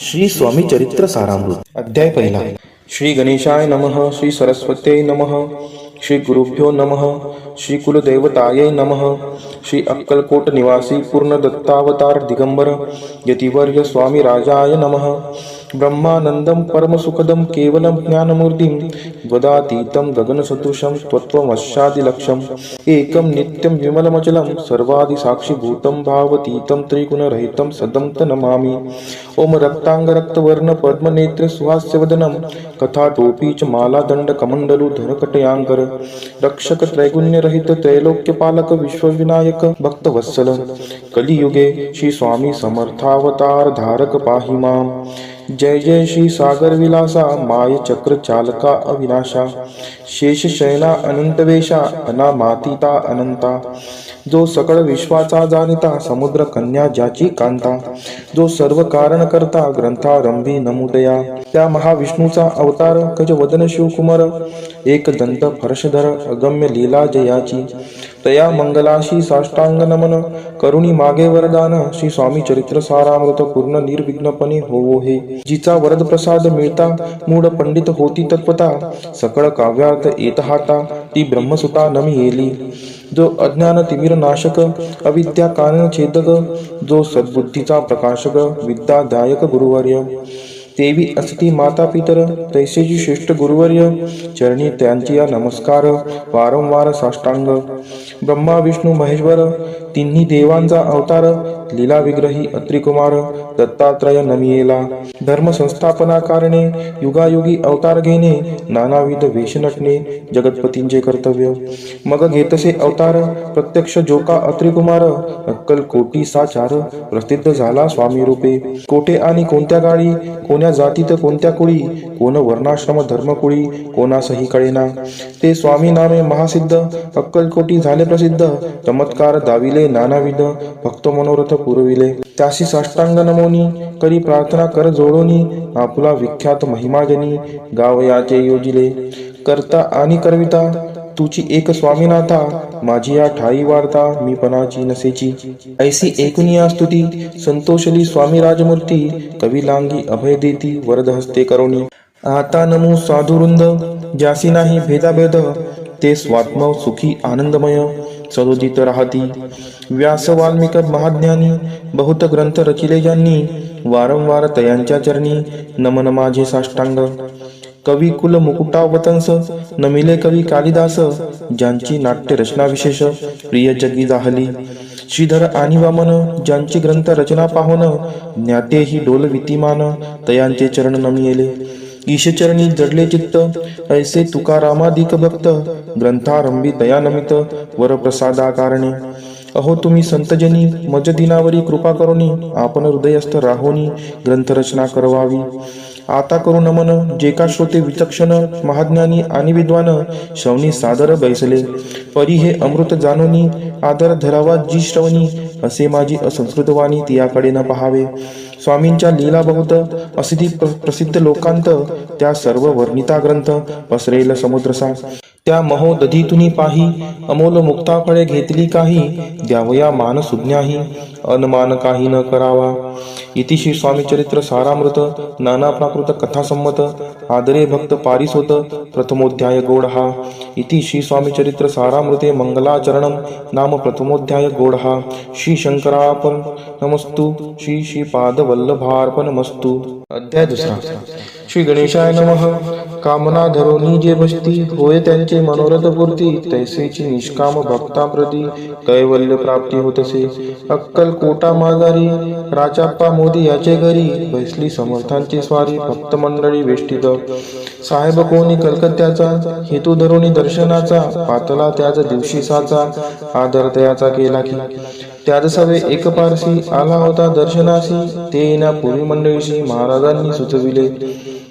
श्री स्वामी चरित्र सारामृत अध्याय पहिला. श्री गणेशाय नमः. श्री सरस्वत्यै नमः. श्री गुरुभ्यो नमः. श्री कुलदेवतायै नमः. श्री अक्कलकोट निवासी पूर्ण दत्तावतार दिगंबर यतिवर्य स्वामी राजाय नमः. ब्रह्मानंदं परमसुखदं केवलं ज्ञानमूर्तिं वदातीतं गगनसदृशं त्वत्त्वमस्यादिलक्ष्यम् एकं नित्यं विमलमचलं सर्वादिसाक्षिभूतं भावतीतं त्रिगुणरहितं सदं नमामि. ओम रक्तांगरक्तवर्ण पद्मनेत्र सुहास्यवदनं कथाटोपी च मालादण्डकमण्डलुधर कटयांकर रक्षक त्रैगुण्यरहित त्रैलोक्यपालक विश्वविनायक भक्तवत्सल कलियुगे श्री स्वामी समर्थावतार धारक पाहि माम. जय जय श्री सागर विलासा माय चक्र चालका अविनाशा शेष शयना अनंतवेशा अनामातीता अनंता जो सकळ विश्वाचा जाणिता समुद्र कन्या ज्याची कांता जो सर्व कारण करता ग्रंथारंभी नमुदया त्या महाविष्णूचा अवतार गजवदन शिवकुमार एक दंत फर्शधर अगम्य लीला जयाची तया मंगलाशी साष्टांग नमन करुणी मागे वरदान श्री स्वामी चरित्र सारामृत पूर्ण निर्विघ्नपणे होवो हे. जिचा वरद प्रसाद मिळता मूढ पंडित होती तत्वता सकळ काव्यार्थ येत हाता ती ब्रह्मसुता नमी येली. जो अज्ञान तिमिर नाशक अविद्या कारण छेदक जो सद्बुद्धीचा प्रकाशक विद्यादायक गुरुवर्य देवी असती माता पितर तैसेची श्रेष्ठ गुरुवर्य चरणी त्यांची या नमस्कार वारंवार साष्टांग. ब्रह्मा विष्णू महेश्वर तिन्ही देवांचा अवतार लीला विग्रही अत्रिकुमार दत्तात्रय नमियेला. धर्म संस्थापना कारणे युगायुगी अवतार घेणे नानाविध वेश नटणे जगतपतींचे कर्तव्य. मग घेतसे अवतार प्रत्यक्ष जोका अत्रिकुमार अक्कल कोटी साचार प्रसिद्ध झाला स्वामी रूपे. कोठे आणि कोणत्या काळी कोण्या जातीत कोणत्या कुळी कोण वर्णाश्रम धर्मकुळी कोणासही कळेना ते स्वामी नामे महासिद्ध अक्कलकोटी झाले प्रसिद्ध चमत्कार दाविले नानाविध भक्त मनोरथ पुरविले. त्याशी साष्टांग नमोनी करी प्रार्थना कर जोडोनी आपला विख्यात महिमाजनी गावयाचे योजिले. करता आणि करविता तुची एक स्वामीनाथा माझी या ठाई वार्ता मी पणाची नसेची. ऐसी एकूनिया स्तुती संतोषली स्वामी राजमूर्ती कवी लांगी अभय देती वरद हस्ते करोनी. आता नमो साधुवृंद ज्यासी नाही भेदाभेद ते स्वात्म सुखी आनंदमय सदोदित राहती. व्यास वाल्मिक महाज्ञानी बहुत ग्रंथ रचिले ज्यांनी वारंवार तयांच्या चरणी नमन माझे साष्टांग. कवी कुल मुकुटावतंस नमिले कवी कालिदास ज्यांची नाट्य रचना विशेष प्रिय जगी जाहली. श्रीधर आणि वामन ज्यांची ग्रंथ रचना पाहोन ज्ञाते ही डोल वितिमान तयांचे चरण नमियेले. ईशचरणी जडले चित्त ऐसे तुकारामादिक भक्त ग्रंथारंभी दयानमित वरप्रसादा कारणे. अहो तुम्ही संतजनी मज दिनावरी कृपा करोनी आपण हृदयस्थ राहोनी ग्रंथरचना करवावी. आता करू नमन जे का श्रोते विचक्षण महाज्ञानी आणि विद्वान श्रवणी सादर बैसले परी हे अमृत जानोनी आदर धरावा जी श्रवणी असे माझी असंस्कृत वाणी तियाकडे न पहावे. स्वामींच्या लीला बहुत असिधी प्रसिद्ध लोकांत त्या सर्व वर्णिता ग्रंथ पसरेल समुद्रसा. त्या महोदधीतुनी पाही अमोल मुक्ता फळे घेतली काही द्यावया मान सुज्ञाही अनमान काही न करावा. इति श्री स्वामी चरित्र सारामृत नाना प्राकृत कथा संमत आदरे भक्त पारिसोत प्रथमोध्याय गोडहा. इति श्री स्वामी चरित्र सारामृते मंगलाचरणम नाम प्रथमोध्याय गोडहा. श्री शंकरार्पण नमस्तु. श्री श्रीपादवल्लभार्पणमस्तु. अध्याय दुसरा. श्री गणेशाय नमः. कामना धरोनी जे बसती होय त्यांचे मनोरथ पूर्ती तैसेची निष्काम भक्ताप्रती कैवल्य प्राप्ती होतसे. अक्कल कोटा माजारी राजाप्पा मोदी याचे घरी बैसली समर्थांची स्वारी भक्त मंडळी वेष्टित. साहेब कोणी कलकत्त्याचा हेतू धरोनी दर्शनाचा पातला त्याच दिवशी साचा आदर तयाचा केला की. त्याच सवे एक पारसी आला होता दर्शनासी ते येण्या पूर्वी मंडळीशी महाराजांनी सुचविले.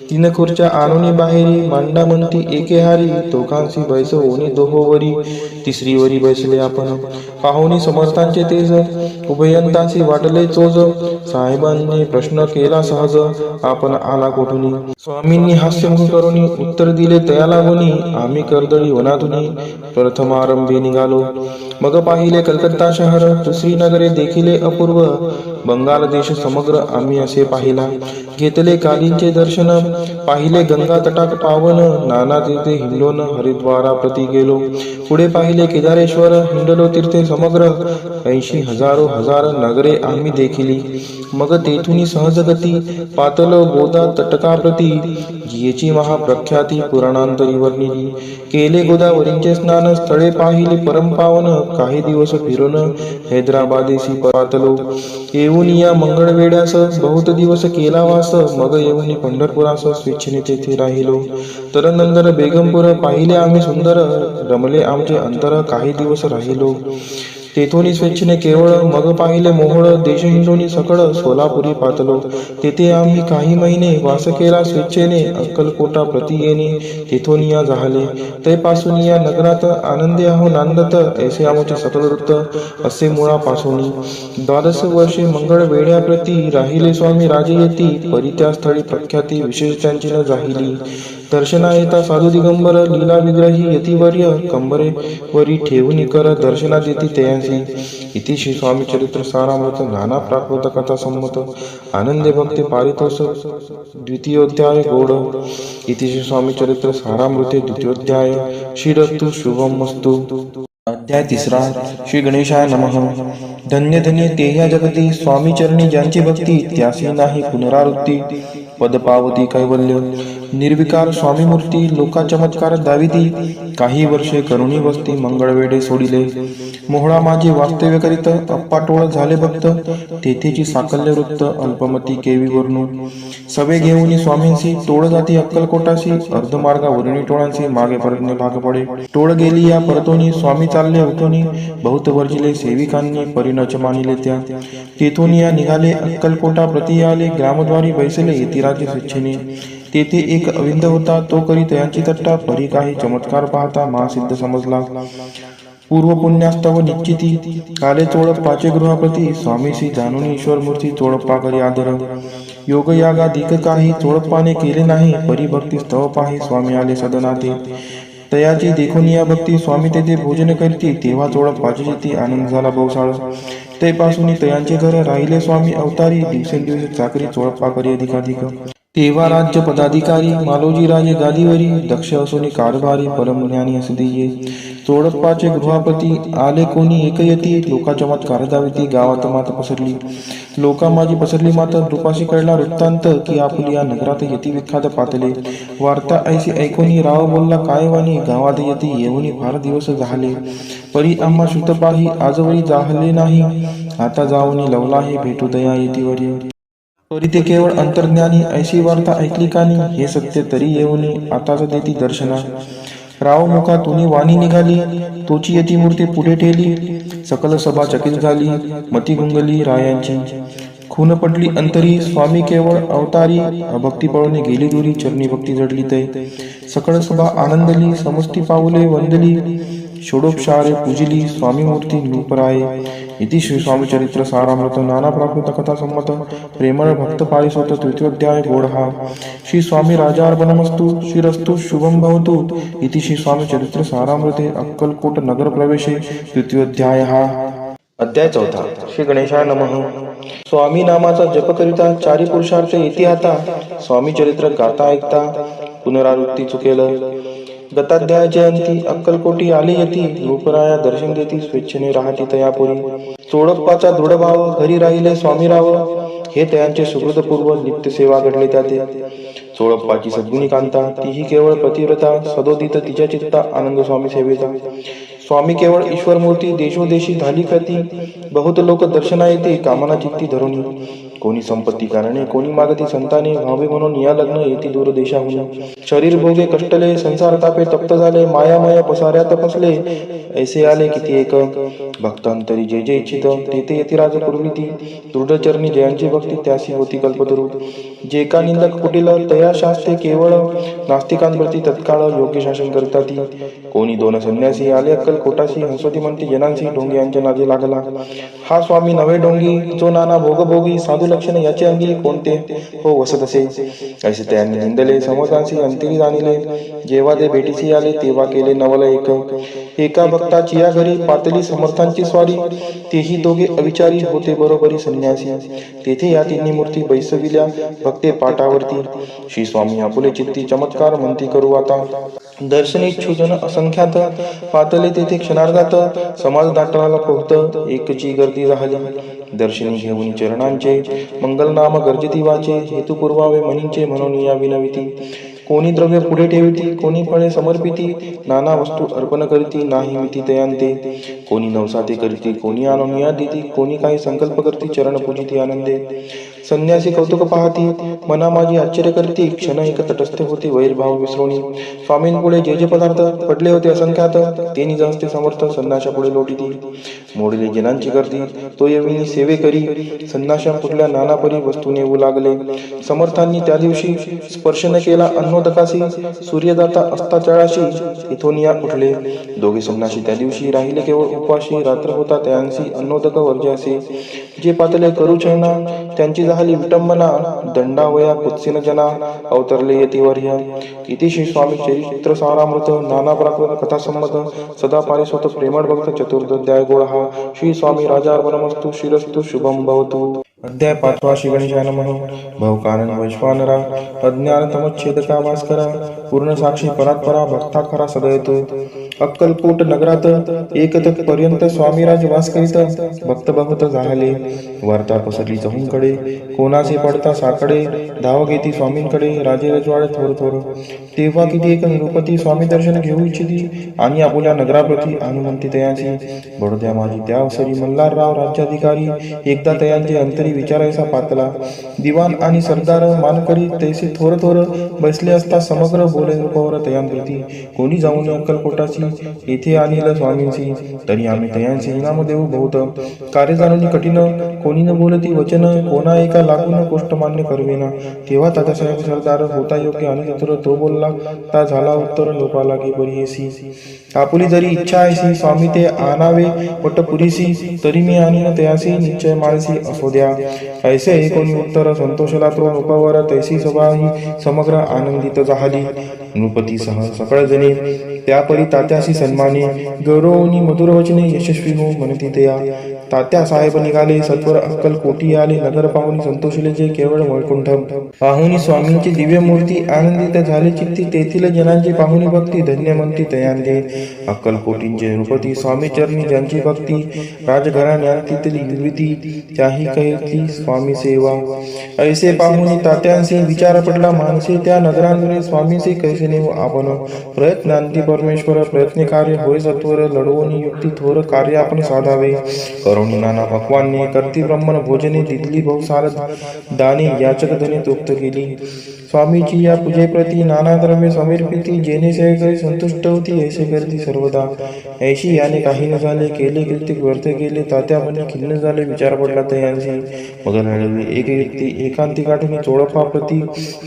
तीन खुर्च्या आणूनी बाहेरी मांडा म्हणती एके हारी दोघांशी बैसवोनी दोहोवरी तिसरीवरी बैसले आपण. पाहुणी समर्थांचे तेज उभयंतासी वाटले चोज साहेबांनी प्रश्न केला सहज आपण आला कोठुनी. स्वामींनी हास्यमुख करुनी उत्तर दिले तया लागोनी आम्ही कर्दळी वनातुनी प्रथमारंभी निघालो. मग पाहिले कलकत्ता शहर दुसरी नगरे देखिले अपूर्व बंगाल देश समग्र आम्ही असे पाहिला. घेतले कालींचे दर्शन, पाहिले गंगा तटाक पावन, नाना तीर्थे हिंडोन हरिद्वारा प्रति गेलो. पुढे पाहिले केदारेश्वर, हिंडलो तीर्थे समग्र, 80 हजार नगरे आम्ही देखिली. मग तेथुनी सहजगती पातल गोदा तटका प्रती, जियेची महाप्रख्याती पुराणांतरी वर्णिली. केले गोदावरींचे स्नान, स्थळे पाहिले परमपावन, काही दिवस फिरून हैदराबादेसी पातलो. येऊन या मंगळवेड्यास बहुत दिवस केला वास, मग येऊन पंढरपुरास स्वेच्छेने तेथे राहिलो. तर नंतर बेगमपूर पाहिले आम्ही सुंदर, रमले आमचे अंतर काही दिवस राहिलो. तेथोनी स्वेच्छेने केवळ, मग पाहिले मोहोळ, देश हिंडोनी सकळ, सोलापुरी पातलो. तेथे आम्ही काही महिने वास केला स्वेच्छेने, अक्कलकोटा प्रति येणे तेथोनिया झाले. तैपासून या नगरात आनंदे आहो नांदत, ऐसे आमचे सकळ वृत्त असे मुळापासून. 12 वर्षे मंगळ वेड्या प्रती, राहिले स्वामी राजे येती, परी त्या स्थळी प्रख्याती विशेष त्यांची न जाहिली. दर्शना येता साधू दिगंबर, लीला विग्रही यतिवर्य, कंबरे वरी ठेवून कर दर्शना देती तयांसी. इति श्री स्वामी चरित्र सारामृत नाना प्राकृत कथा संमत आनंदे भक्ती पारितोष द्वितीयोध्याय गौड. इति श्री स्वामी चरित्र सारामृते द्वितीयोध्याय. श्रीरस्तु शुभमस्तु. अध्याय 3. श्री गणेशाय नमः. धन्य धन्य ते या जगती, स्वामी चरणी ज्यांची भक्ती, त्यासी नाही पुनरावृत्ती. पद पावती कैवल्य. निर्विकार स्वामी मूर्ती, लोका चमत्कार दाविती. काही वर्षे करुणी वस्ती, मंगळवेढे सोडिले. मोहळा माझे वास्तव्य करीत, अप्पाटोळ झाले भक्त. तेथेची साकल्य वृत्त, अल्पमती केवी वर्णू. सवे घेऊन स्वामींसी, टोळ जाती अक्कलकोटासी. अर्धमार्गा वरुणी टोळांसी, मागे परतणे भाग पडे. टोळ गेली या परतोनी, स्वामी चालले उठोनी. बहुत वर्जिले सेविकांनी, परिणच मानिले त्या. तेथून या निघाले अक्कलकोटा प्रति आले. ग्रामद्वारी बैसले यतिराजे स्वेच्छेने. तेथे एक अविंद होता, तो करी तयांची तट्टा. परी काही चमत्कार पाहता महासिद्ध समजला. पूर्व पुण्यास्तव निश्चिती, काले चोळप पाचे गृहाप्रती. स्वामीसी जाणून ईश्वर मूर्ती, चोळप्पा करी आदर. योग यागा दिक काही, चोळप्पाने केले नाही. परी भक्ती स्तव पाही, स्वामी आले सदनाते. तयाची देखून या भक्ती, स्वामी तेथे भोजन करती. तेव्हा चोळप्पाची जिती, आनंद झाला बहुसाळ. तैपासून तयांचे घर राहिले स्वामी अवतारी. दिवसेंदिवस चाकरी चोळप्पा करी अधिकाधिक. तेव्हा राज्य पदाधिकारी, मालोजी राजे गादीवरी. दक्ष असोनी कारभारी, परमज्ञानी असदिये. चोळप्पाचे गृहापती, आले कोणी एकयती. लोका चमत्कार दाविती, गावात मात पसरली. लोका माझी पसरली मात, नृपाशी कळला वृत्तांत, की आपली या नगरात यती विख्यात पातले. वार्ता ऐसी ऐकोनी, राव बोलला काय वाणी. गावात यती येऊनी फार दिवस झाले. परी आम्हा श्रुत पाही, आजवरी जाहले नाही. आता जाऊनी लवलाही, भेटू दया येतीवरी. परी ते केवळ अंतर्ज्ञानी, ऐशी वार्ता ऐकली कानी. हे सत्य तरी येऊनी, आताच देती दर्शना. राव मुखातून वाणी निघाली, तोची यती मूर्ती पुढे ठेली. सकल सभा चकित झाली, मती गुंगली रायांची. खून पडली अंतरी, स्वामी केवळ अवतारी. अभक्ती पळून गेली दुरी, चरणी भक्ती जडली तै. सकळ सभा आनंदली, समष्टी पाऊले वंदली. षोडोपचारे पूजिली, स्वामी मूर्ती नृपराये. इति श्री स्वामी चरित्र सारामृत नाना प्राकृत कथा संमत प्रेमळ भक्त पारिसोत तृतीयोध्याय गोडहा. श्री स्वामी राजार्पणमस्तु. श्रीरस्तु शुभम भवतु. इति श्री स्वामी चरित्र सारामृते अक्कलकोट नगर प्रवेशे द्वितीयोध्याय. अध्याय 4. श्री गणेशाय नमः. स्वामी नामाचा जप करिता, चारी पुरुषार्थ येती हाता. स्वामी चरित्र गाता ऐकता, पुनरावृत्ती चुकेल. दत्ताध्यायाचे अंती, अक्कलकोटी आले यती. नृपराया दर्शन देती, स्वेच्छेने राहती तयापुरी. चोळप्पाचा दृढभाव, घरी राहिले स्वामीराव. हे तयांचे सुहृदपूर्व, नित्य सेवा घडले त्याते. चोळप्पाची सद्गुणी कांता, तीही केवळ प्रतिव्रता. सदोदित तिच्या चित्ता, आनंद स्वामी सेवेचा. स्वामी केवळ ईश्वर मूर्ती, देशोदेशी झाली ख्याती. बहुत लोक दर्शना येते, कामना चित्ती धरुणी. कोणी संपत्ती कारणे, कोणी मागती संताने. व्हावे म्हणून या लग्न येती दूर देशाहून. शरीर भोगे कष्टले, संसार तापे तप्त झाले. मायामय पसाऱ्यात फसले, ऐसे आले किती एक. भक्तांतरी जे जे इच्छित, तेथे यतिराज पुरविती. दृढचरणी जयांची भक्ती, त्यासी होती कल्पतरू. जे का निंदक कुटील तया शास्त्रे केवळ नास्तिकांवरती तत्काळ योग्य शासन करतात. कोणी दोन संन्यासी आले अक्कलकोटाशी. हंसोती म्हणते जनांशी ढोंगी नादी लागला. हा स्वामी नवे ढोंगी जो नाना भोगभोगी साधू लक्षण याचे अंगी कोणते हो वसत असे. ऐसे त्यांनी निंदले समर्थांशी अंतरी जाणिले. जेव्हा ते भेटीसी आले तेव्हा केले नवल एका भक्ताची या घरी पातली समर्थांची स्वारी. तेही दोघे अविचारी होते बरोबरी संन्यासी. तेथे या तिन्ही मूर्ती बैसविल्या भक्ते पाटावरती. श्री स्वामी आपुले चित्ती चमत्कार म्हणती करू आता. दर्शनीच्छू जन असंख्यात पातले तेथे क्षणार्धात. समाज दाटला पोहत एकची गर्दी झाली. दर्शनी घेऊन चरणांचे मंगलनाम गर्जती वाचे. हेतू पुरवावे मनींचे म्हणून या विनविती. कोणी द्रव्य पुढे ठेविती कोणी फळे समर्पिती. नाना वस्तू अर्पण करीती नाही मिती तयांते. कोणी नवसाते करीती कोणी आणून देती. कोणी काही संकल्प करती चरण पूजिती आनंदे. संन्यासी कौतुक पाहती मना माझी आश्चर्य करती. क्षण एक तटस्थ होती वैरभाव विसरोणी. स्वामींपुढे जे पदार्थ पडले होते असंख्यात तेनी जसते समर्थ संन्याशा पुढे लोटीती. मोडले जनांची गर्दी तो येविनी सेवे करी. संन्याशा पुढल्या नानापरी वस्तू नेऊ लागले. समर्थांनी त्या दिवशी स्पर्श न केला अन्नोदकाशी. सूर्यदाता असता चळाशी इथून या उठले. दोघे संन्यासी त्या दिवशी राहिले केवळ उपवाशी. रात्र होता त्यांशी अन्नोदक वर्जासे. जे पातले करू चरणा त्यांची झाली विटंबना. दंडावया कुत्सिन जना अवतरले यतिवर्य. इति श्री स्वामी चरित्र सारामृत नाना प्राकृत कथा संमत सदा पारिसोत प्रेमळ भक्त चतुर्दध्याय गोळहा. श्री स्वामी राजार्पणमस्तु श्रीरस्तु शुभम भवतु. अध्याय 5 श्री गणेशाय नमः. भवकानन वैश्वानरा अज्ञान तमच्छेदका भास्करा. पूर्ण साक्षी परात्परा भक्ता खरा सदयतो. अक्कलकोट नगरात एकतक पर्यंत स्वामीराज वास करीत. भक्त बहुत झाले. वार्ता पसरली चहूंकडे. कोणाचे पडता साकडे. धाव घेती स्वामींकडे. राजे रजवाडे थोर थोर. तेव्हा किती एक नृपती स्वामी दर्शन घेऊ इच्छिती. आणि आपुल्या नगराप्रती अनुमंती तयांची. बडोद्या माझी त्या अवसरी मल्हारराव राज्याधिकारी. एकदा तयांचे अंतरी विचारायचा पातला. दिवाण आणि सरदार मानकरी तैसे थोर थोर बसले असता समग्र बोले नृपवर तयांप्रती. कोणी जाऊन अक्कलकोटाची येथे आणील स्वामींशी. तरी आम्ही तयांशी इनाम देऊ बहुत. कार्य जाणून कठीण कोणी न बोलती वचन. कोणा एका लागून गोष्ट मान्य करवेना. तेव्हा तात्यासाहेब सरदार होता योग्य आणि चतुर. तो बोलला ता झाला उत्तर लोपाला की बरीयसी. आपुली जरी इच्छा ऐसी स्वामी ते आणावे वट पुरीसी. तरी मी आणीन तयासी निश्चय माळसी असो द्या. ऐसे कोणी उत्तर संतोषला तो नृपावर. तैसी सभा ही समग्र आनंदित झाली. नृपतीसह सकळ जणी त्यापरी तात्याशी सन्माने. गौरवनी मधुर वचने यशस्वी हो म्हणती तया. तात्या साहेब निघाले सत्वर अक्कलकोटी आले. नगर पाहुणी संतोषले जे केवळ वैकुंठ. पाहुणी स्वामींची दिव्य मूर्ती आनंदित झाले चित्ती. तेथील जनांची पाहुणी भक्ती धन्य म्हणती तयांदे. अक्कलकोटींचे नृपती स्वामी चरणी ज्यांची भक्ती. राजघराण्यातीतली निर्मिती त्याही कहती स्वामी सेवा. ऐसे पाहुणी तात्यांशी विचार पडला मानसी. त्या नगरांवरील स्वामींशी कैसे नेऊ आपण. प्रयत्नांती परमेश्वर प्रयत्न कार्य होय सत्वर. लढवणी युक्ती थोर कार्य आपण साधावे. करुणी नाना पक्वाने करती ब्रह्मण भोजने. दितली बहुसार दाने याचक धने तृप्त केली. स्वामीची या पूजेप्रती नाना द्रव्य समर्पिती. जेणे सेवेकरी संतुष्ट होती ऐसे करती सर्वदा. ऐशी याने काही न झाले केले कृतिक व्यर्थ केले. तात्या म्हणे खिन्न झाले विचार पडला तयांशी. मग एक व्यक्ती एकांती गाठून चोळपा प्रती.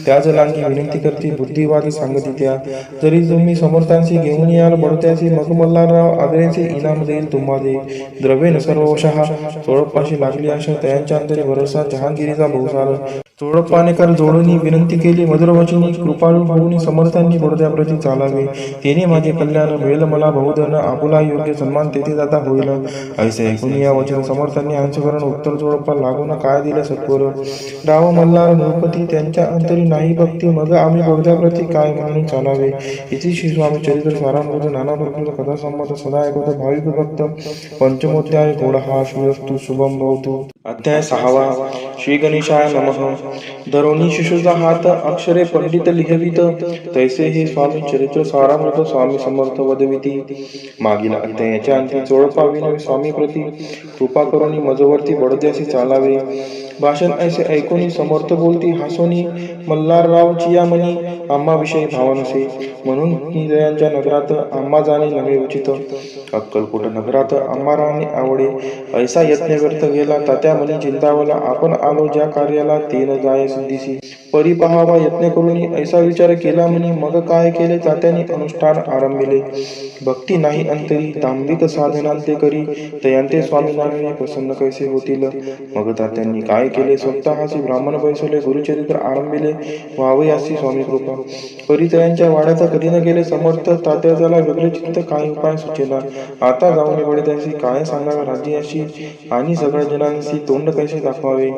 त्याच लांगी विनंती करती बुद्धिवादी सांगती त्या. जरी तुम्ही समर्थांशी घेऊन याल बडत्याशी. मग मल्हारराव आदरेचे इनाम देईल तुम्हाला. द्रव्येन सर्व वशः चोळपाशी लागली आशा. तयांच्या अंतरी भरोसा जहांगीरीचा बहुसार. चोळप्पाने कर जोडून विनंती केली मधुरवचनी. कृपाळू होऊन समर्थांनी बडोद्याप्रती चालावे. तेने माझे कल्याण मिळेल मला बहुधन. आपुला योग्य सन्मान तेथे जाता होईल. ऐसे ऐकून या वचन समर्थांनी अंशकरण उत्तर चोळप्पा लागून काय दिलं सत्वर. राव मल्हार नृपती त्यांच्या अंतरी नाही भक्ती. मग आम्ही बडोद्याप्रती काय म्हणून चालावे. इति श्री स्वामी चरित्र सारामृत नाना प्रकृत कथा संमत सदा ऐकत भाविक भक्त. पंचमोध्याय गोळहा. श्रीरस्तु शुभम भवतु. अध्याय 6 श्री गणेशाय नमः. धरोणी शिशुचा हात अक्षरे पंडित लिहवित. तैसे हे स्वामी चरित्र सारामृत स्वामी समर्थ वदविती. मागील अध्यायाच्या अंती चोळपा विनवी स्वामी प्रती. कृपा करुणी मजवर्ती बडोद्यासी चालावे. भाषण ऐसे ऐकून समर्थ बोलती हसोनी मल्हारराव चियामणी आम्हाविषयी भाव नसे, म्हणून निदयांच्या नगरात आम्हा जाणे नव्हे उचित. अक्कलकोट नगरात आम्हा राहणे आवडे, ऐसा यत्न व्यर्थ गेला. तात्या मनी चिंतावला, आपण आलो ज्या कार्याला ते न जाय सिद्धीसी. परी पहावा यत्न करून ऐसा विचार केला म्हणी. मग काय केले तात्याने अनुष्ठान आरंभिले. भक्ती नाही अंतरी तांबिक साधनांते करी, तयांते स्वामी नामे प्रसन्न कैसे होतील. मग तात्यांनी काय केले, स्वतःची ब्राह्मण बैसवले, गुरुचरित्र आरंभिले, व्हावयासी स्वामी कृपा. परितयांच्या वाड्याचा करीन गेले समर्थ, तात्याला वेगळे चित्त काही उपाय सुचेना. आता जाऊन वडितांशी काय सांगावे राज्याशी, आणि सगळ्या जनांशी तोंड कैसे दाखवावे.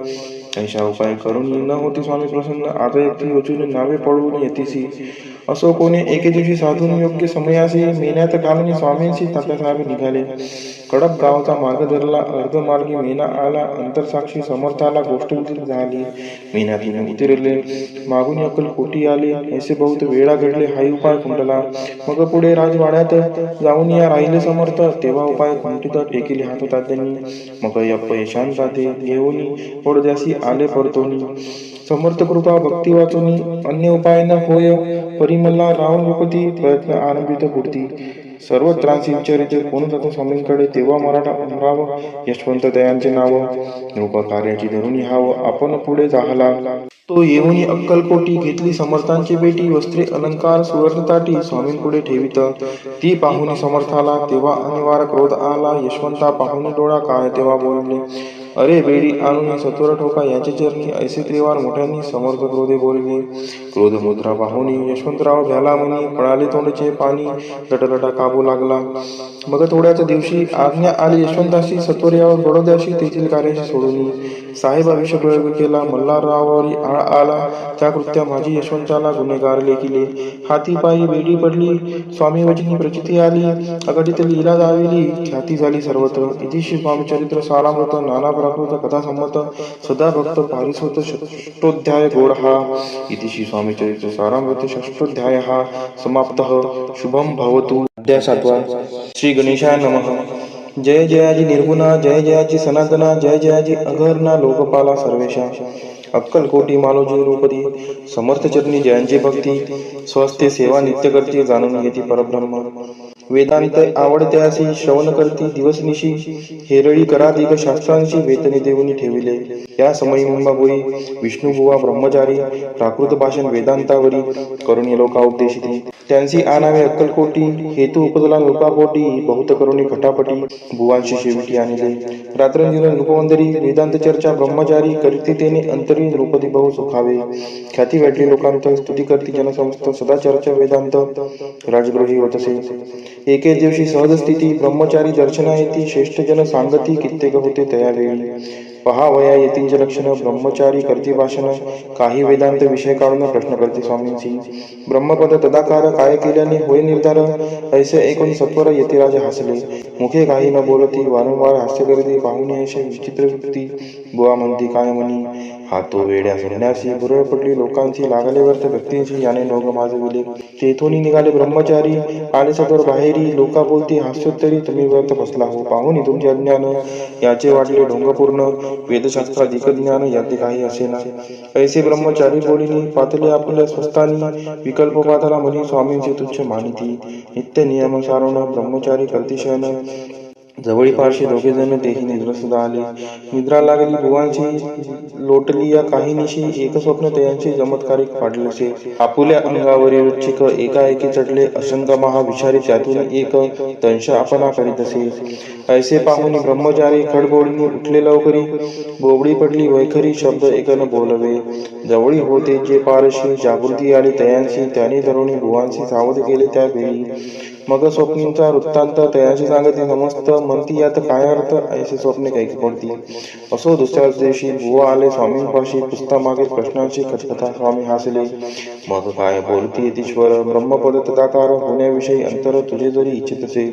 ऐशा उपाय करून न होती स्वामी प्रसन्न, आता एकटी वचून नावे पळवून येतीसी. असो कोणी एके दिवशी साधून योग्य समयासी, मेन्यात घालून स्वामींशी तात्यासाहेब निघाले. कडप गावचा मार्ग धरला, अर्धमार्गी मेना आला, अंतरसाक्षी समर्थाला गोष्ट झाली. मेन्यातून उतरले, मागून अक्कलकोटी आले, ऐसे बहुत वेळा घडले हाही उपाय खुंटला. मग पुढे राजवाड्यात जाऊन या राहिले समर्थ, तेव्हा उपाय खुंटीत टेकिले हात तात्यांनी. मग अपयशांत ताते घेऊन पडद्यासी आले परतोनी. समर्थ कृपा भक्ती वाचुनी, अन्य उपाय न होय. परिमला राव नृपती प्रयत्न आरंभित पुढती. सर्व त्रासी विचारित कोण जातो स्वामींकडे, तेव्हा मराठा उमराव यशवंत दयांचे नाव. नृप कार्याची धरून हाव आपण पुढे जाहला. तो येऊन अक्कलकोटी घेतली समर्थांची बेटी, वस्त्रे अलंकार सुवर्णताटी स्वामींपुढे ठेवित. ती पाहुणी समर्थाला तेव्हा अनिवार्य क्रोध आला. यशवंता पाहुणी डोळा काय तेव्हा बोलले, अरे बेडी आणून सत्वर ठोका याचे चरणी. ऐसे त्रिवार मोठ्यांनी समर्थ क्रोधे बोलले. क्रोध मुद्रा पाहुणी यशवंतराव भ्याला म्हणी, पळाले तोंडचे पाणी, लटलटा काबू लागला. मग थोड्याच दिवशी आज्ञा आली यशवंताशी, सत्वर यावर बडोद्याशी तेथील कार्याशी सोडून. साहेब अभिषेक केला, मल्हाररावावरी आळ आला. त्या कृत्या माझी यशवंताला गुन्हेगार लेखिले. हाती पायी बेडी पडली, स्वामी वचनी प्रचिती आली. अघटित लीला जाविली, ख्याती झाली सर्वत्र. इतिश्री स्वामीचरित्र सारामृत, नाना प्राकृत कथा संमत, सदा भक्त पारिसोत षष्ठोध्याय गोड हा. इतिश्री स्वामीचरित्र सारामृत षष्ठोध्याय हा समाप्तः. शुभम भवतु. अध्याय 7. श्री गणेशाय नमः. जय जयाजी निर्गुणा, जय जयाजी सनातना, जय जयाजी अघर्णा लोकपाला सर्वेशा. अक्कलकोटी मालोजी रूपती, समर्थ चरणी जयांची भक्ती. स्वस्ते सेवा नित्य करती, जाणून येती परब्रह्म. वेदांत आवडत्यासी श्रवण करती दिवसनिशी, हेरळी कराधिक शास्त्रांशी वेतने देऊनी ठेविले. या समयी मुंबाबोई विष्णुबुवा ब्रह्मचारी, प्राकृत भाषण वेदांतावरी करुणी लोका उपदेशिती. त्यांची आणावे अक्कलकोटी, हेतू उपजला नृपापोटी, बहुत करुणी फटाफटी बुवांशी शेविटी आणले. रात्रंदिन नृपवंदरी वेदांत चर्चा ब्रह्मचारी, करीती तेने अंतरी नृपती बहु सुखावे. ख्याती वाटली लोकांत, स्तुती करती जनसमस्त, सदा चर्चा वेदांत राजगृही होतसे. एके दिवशी सहज स्थिती ब्रह्मचारी दर्शना येती, श्रेष्ठ जन सांगती कित्येक होते तयावेळी. पहावया येतींचे लक्षण, ब्रह्मचारी करती भाषण, काही वेदांत विषय काढून प्रश्न करते स्वामींची. ब्रह्मपद तदाकार काय केल्याने होय निर्धार, ऐसे ऐकून सत्वर यतिराज हसले. मुखे काही न बोलती, वारंवार हास्य करती, पाहुणे ऐसे विचित्र वृत्ती. बुवा म्हणती काय म्हणी, हा तो वेड्या संन्यासी. भुरळ पडली लोकांची, लागले व्यर्थ व्यक्तींशी, याने नोग माजविले. तेथून निघाले ब्रह्मचारी, आले सत्वर बाहेरी. लोका बोलती हास्योत्तरी, तुम्ही व्यर्थ फसला हो. पाहुणी तुमचे अज्ञान, याचे वाटले ढोंगपूर्ण. वेदशास्त्राधिक ज्ञान याचे काही असेना. ऐसे ब्रह्मचारी बोलिनी, पातले आपल्या स्वस्तानी. विकल्प पाथला म्हणी, स्वामींचे तुच्छ मानिती. नित्य नियम सारण ब्रह्मचारी करती शयन. जवळीपारशी दोघे जण तेही निद्रस्त आले. निद्रा लागली बुवांची, लोटली या काही निशी. एक स्वप्न त्यांचे चमत्कारिक पाडलेसे. आपुल्या अंगावरील वृश्चिक एकाएकी चढले. असंग महाविषारी त्यातून एक दंश आपणा करीत असे. ऐसे पाहुनी ब्रह्मचारी खडबोडीने उठले लवकरी. बोबडी पडली वैखरी, शब्द एकन बोलवे. जवळी होते जे पारशी, जागृती आली तयांशी. त्याने तरुणी बुवांशी सावध केले त्या वेळी. मग स्वप्नींचा वृत्तांत तयाशी सांगते समस्त. म्हणती यात काय अर्थ, ऐसे स्वप्ने कैकी पडती. असो दुसऱ्याच दिवशी बुवा आले स्वामींपाशी. पुस्ता मागील प्रश्नांची कथकथा स्वामी हसले. मग काय बोलती यतीश्वर, ब्रह्मपद तदाकार होण्याविषयी अंतर तुझे जरी इच्छित असे,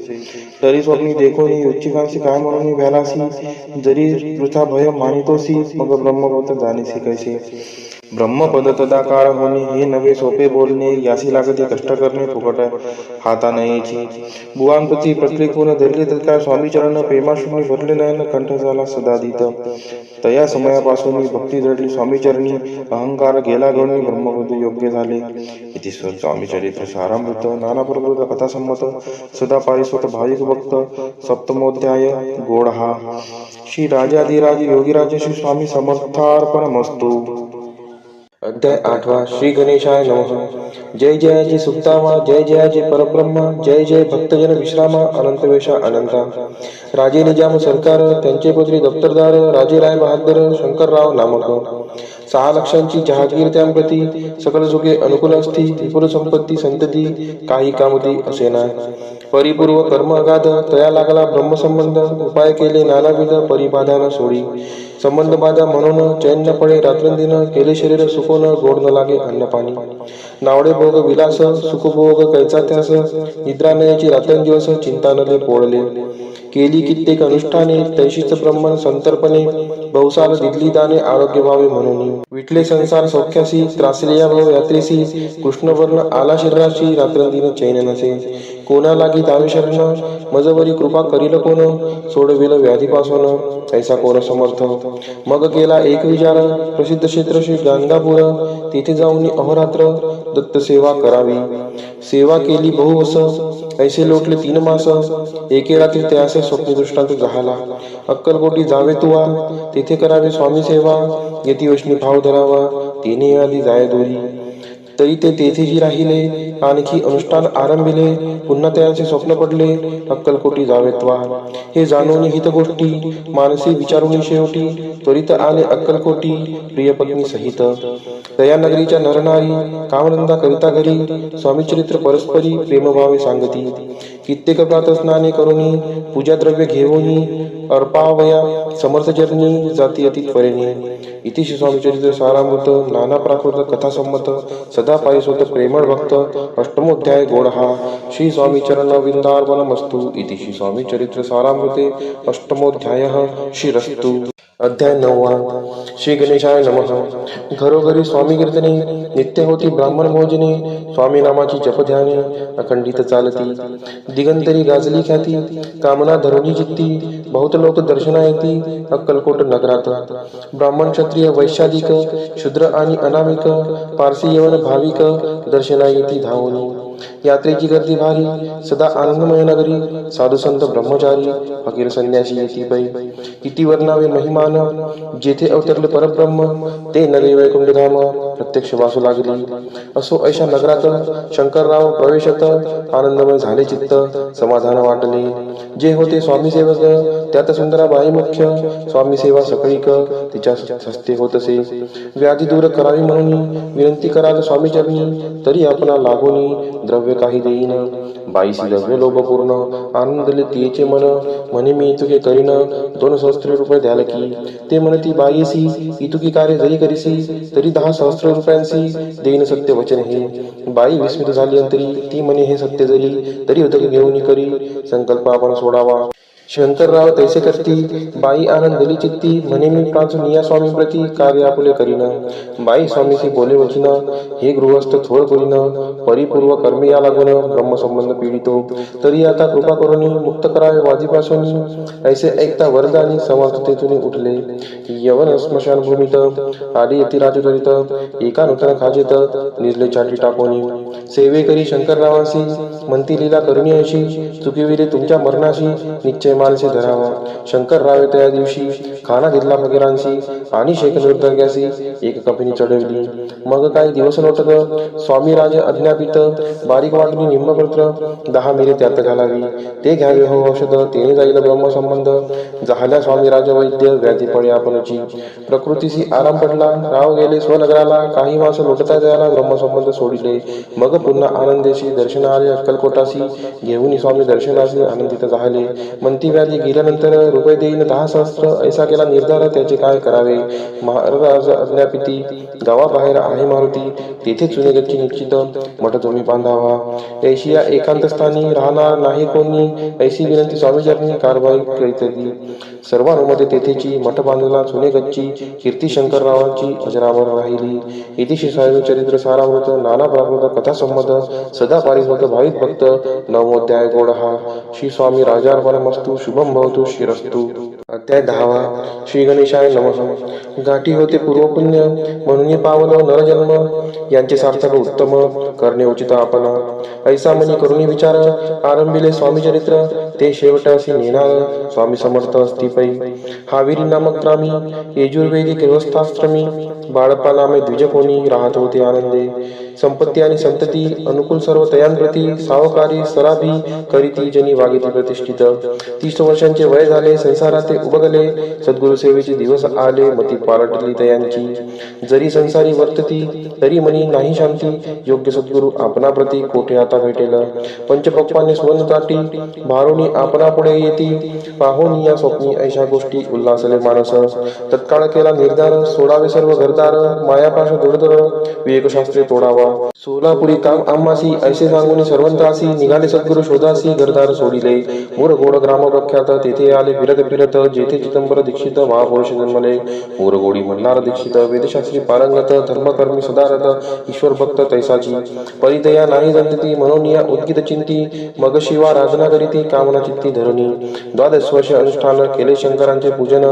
तरी स्वप्नी देखोनी इच्छिकांशी काय म्हणून भ्यालासी. जरी वृथा भय मानितोसी, मग ब्रह्मपद जाणीसी कैसे. ब्रह्मपद तदाकार होणे हे नवे सोपे बोलणे, यासी लागते कष्ट करणे फुकट हाता नयेची. बुवांप्रती प्रत्येकून धरले तत्काळ स्वामी चरण, प्रेमाश्रूंनी भरले नयन कंठ झाला सदादित. तया समयापासून भक्ती जडली स्वामी चरणी, अहंकार गेला गळून ब्रह्मपद योग्य झाले. इति स्वामी चरित्र सारामृत नानाप्रकृत कथासंमत सदा पारिस्वत भाविक भक्त सप्तमोध्याय गोडहा. श्री राजाधिराज योगीराज श्री स्वामी समर्थार्पणमस्तु. अध्याय 8 श्री गणेशाय नमः. जय जयाची सुक्तामा, जय जयाची परब्रह्मा, जय जय भक्तजन विश्रामा, अनंत वेशा अनंता. राजे निजाम सरकार, त्यांचे पुत्री दप्तरदार, राजे राय बहादर शंकरराव नामक. 6 लक्षांची जहागीर त्यांप्रती, सकल सुखे अनुकूल असती, विपुल संपत्ती संतती, काही कामती असेना. परिपूर्व कर्म अगाध, तया लागला ब्रह्मसंबंध, उपाय केले नानाविध परिबाधान सोडी. संबंध बाधा म्हणून चैन न पडे रात्रंदिन, केले शरीर सुकोन गोड न लागे अन्न पाणी. नावडे भोग विलास सुखभोग कैचा त्यास, निद्रा नयेची रात्रंदिवस चिंता नले पोळले. केली कित्येक अनुष्ठाने, तैशीच ब्रह्मन संतर्पणे, बहुसाल दिदली दाने आरोग्य व्हावे म्हणून. विटले संसार सौख्यासी, त्रासले या भव यात्रेसी, कृष्णवर्ण आला शरीराशी, रात्रंदिन चैन नसे. कोणा लागी दावे शरण, मजवरी कृपा करील कोण, सोडविल व्याधीपासून, ऐसा कोण समर्थ. मग केला एक विचार, प्रसिद्ध क्षेत्र श्री गाणगापूर, तेथे जाऊन अहोरात्र दत्त सेवा करावी. सेवा केली बहुवस, ऐसे लोटले 3 मास, एके रात्री त्यासे स्वप्न दृष्टांत झाला. अक्कलकोटी जावे तुवा, तेथे करावे स्वामी सेवा, यती वैष्णी भाव धरावा, तिने आधी जाय दोरी. तरी ते तेथेही राहिले, आणखी अनुष्ठान आरंभिले, पुन्हा त्यांचे स्वप्न पडले, अक्कलकोटी जावेत्वा. हे जाणून हित गोष्टी, मानसी विचारून शेवटी, त्वरित आले अक्कलकोटी, प्रिय पत्नी सहित. दया नगरीच्या नरनारी, कामधंदा करिता घरी, स्वामी चरित्र परस्परी, प्रेमभावे सांगती. कित्येक प्रातस्नाने करुणी, पूजा द्रव्य घेऊनी, अर्पावया समर्थ चरणी, जाती अति त्वरेने. इति श्री स्वामी चरित्र सारामृत नाना प्राकृत कथासंमत सदा पारिस्वत प्रेमळ भक्त अष्टमोध्याय गोडहा. श्री स्वामी चरण विंदार्पणमस्तु. इति श्री स्वामी चरित्र सारामृते अष्टमोध्यायः श्रीरस्तु. अध्याय 9 श्री गणेशाय नमः. घरोघरी स्वामी कीर्तने, नित्य होती ब्राह्मण भोजने, स्वामी नामाची जपध्याने अखंडित चालती. दिगंतरी गाजली ख्याती, कामना धरुणी चित्ती, बहुत लोक दर्शना येती अक्कलकोट नगरात. ब्राह्मण क्षत्रिय वैश्याधिक, शूद्र आणि अनामिक, पारसी यवन भाविक दर्शना येती धावून. यात्रेची गर्दी भारी, सदा आनंदमय नगरी, साधू संत ब्रह्मचारी, फकीर संन्यासी येती पै. किती वर्णावे महिमान, जेथे अवतरले परब्रह्म, ते नगरी वैकुंठ धाम प्रत्यक्ष वासू लागली. असो ऐशा नगरात शंकरराव प्रवेशत, आनंदमय झाले चित्त, समाधान वाटले. जे होते स्वामी सेवक, त्यात सुंदराबाई मुख्य, स्वामी सेवा सकळीक तिच्या हस्ते होतसे. व्याधी दूर करावी म्हणून विनंती कराल स्वामी चरणी, तरी आपणा लागून द्रव्य काही देईन. बाईसी द्रव्य लोभपूर्ण, आनंदले तिचे मन, म्हणे मी इतुके करीन, 2 सहस्त्र रुपये द्याल की. ते म्हणती बाईसी, इतुकी कार्य जरी करीसी, तरी 10 सहस्त्र रुपयांसी देईन सत्य वचन हे. बाई विस्मित झाली अंतरी, ती म्हणे हे सत्य जरी, तरी उदक घेऊन करी, संकल्प आपण सोडावा. शंकरराव तैसे करती, बाई आनंदली चित्ती, म्हणे मी प्राचून या स्वामी प्रती कार्य आपुले करीन. बाई स्वामीशी बोले वचिन, हे गृहस्थ थोड करीन, परिपूर्व कर्मी या लागून ब्रह्मसंबंध पीडितो, तरी आता कृपा करून मुक्त करावे वाजीपासून. ऐसे ऐकता वरदानी समर्थतेतून उठले. यवन स्मशान भूमीत आली यती राजचरित, एका नूतन खाजेत निजले चाटी टाकोनी. सेवे करी शंकररावांशी, म्हणती लीला करुणी अशी, चुकिविले तुमच्या मरणाशी, निश्चय मानसे धरावा. शंकररावे त्या दिवशी खाना घेतला फकीरांशी, आणि शेख निर्दग्यासी एक कपिनी चढवली. मग काही दिवस लोटत, स्वामी राज अज्ञापित, बारीक वाटणी निम्मपत्र, 10 मिरे त्यात घालावी. ते घ्यावे हो औषध, तेने जाईल ब्रह्मसंबंध. झाल्या स्वामी राज वैद्य, व्याधी पडे आपणची. प्रकृतीशी आराम पडला, राव गेले स्वनगराला, काही मास लोटता जायला ब्रह्मसंबंध सोडिले. मग पुन्हा आनंदेशी दर्शन आले अक्कलकोटासी, घेऊन स्वामी दर्शनाशी आनंदित झाले. म्हणती व्याधी गेल्यानंतर रुपये देईन 10 सहस्त्र, ऐसा केला निर्धार, त्याचे काय करावे. महाराज अज्ञापिती, गावाबाहेर आहे मारुती, तेथे चुने गच्ची निश्चित, मठ तुम्ही बांधावा. ऐशी या एकांत स्थानी राहणार नाही कोणी, ऐशी विनंती स्वामीचरणी कारवाई करीत. सर्वानुमते तेथेची मठ बांधला चुने गच्ची कीर्ती शंकररावांची अजरामर राहिली. इति श्री स्वामी चरित्र सारामृत नाना प्राकृत कथा संमत सदा पारिसोत भाविक भक्त नवमोध्याय गोडहा. श्री स्वामी राजार्पणमस्तु शुभम भवतु श्रीरस्तु. अध्याय 10. श्री गणेशाय नमः. गाठी होते पूर्वपुण्य म्हणून पावलं नरजन्म यांचे सार्थक उत्तम करणे उचित आपण. ऐसा मनी करुणी विचार आरंभिले स्वामी चरित्र ते शेवटासी नेणार स्वामी समर्थ अस्तिपै. हाविरी नामक ग्रामी यजुर्वेदिक व्यवस्थाश्रमी बाळप्पा नामे द्विज कोणी राहत होते आनंदे. संपत्ती आणि संतती अनुकूल सर्व तयांप्रती सावकारी सराभी करीती जनी वागिती प्रतिष्ठित. 30 वर्षांचे वय झाले संसारात ते उबगले. सद्गुरु सेवेचे दिवस आले मती पालटली तयांची. जरी संसारी वर्तती तरी मनी नाही शांती. योग्य सद्गुरु आपणा प्रती कोठे आता भेटेल. पंचपक्वाने सुवर्ण ताटी भारोनी आपणा पुढे येती. पाहोनी या स्वप्नी ऐशा गोष्टी उल्हासले मानस. तत्काळ केला निर्धार सोडावे सर्व घरदार. मायापाश दुर्धर विवेकशास्त्रे तोडावा. सोलापुरी काम आम्हासी ऐसे सांगून सर्वंतासी. निघाले सद्गुरु शोधासी घरदार सोडिले. मोरगोड ग्राम प्रख्यात तेथे आले फिरत फिरत. जेथे चिदंबर दीक्षित महापुरुष जन्मले. मोरगोडी मल्हार दीक्षित वेदशास्त्री पारंगत धर्मकर्मी सदारथ ईश्वर भक्त तैसाची. परितया नाही जंतती मनोनिया उद्गित चिंती. मग शिवा राजना करीती कामना चित्ती धरणी. 12 वर्ष अनुष्ठान केले शंकरांचे पूजन.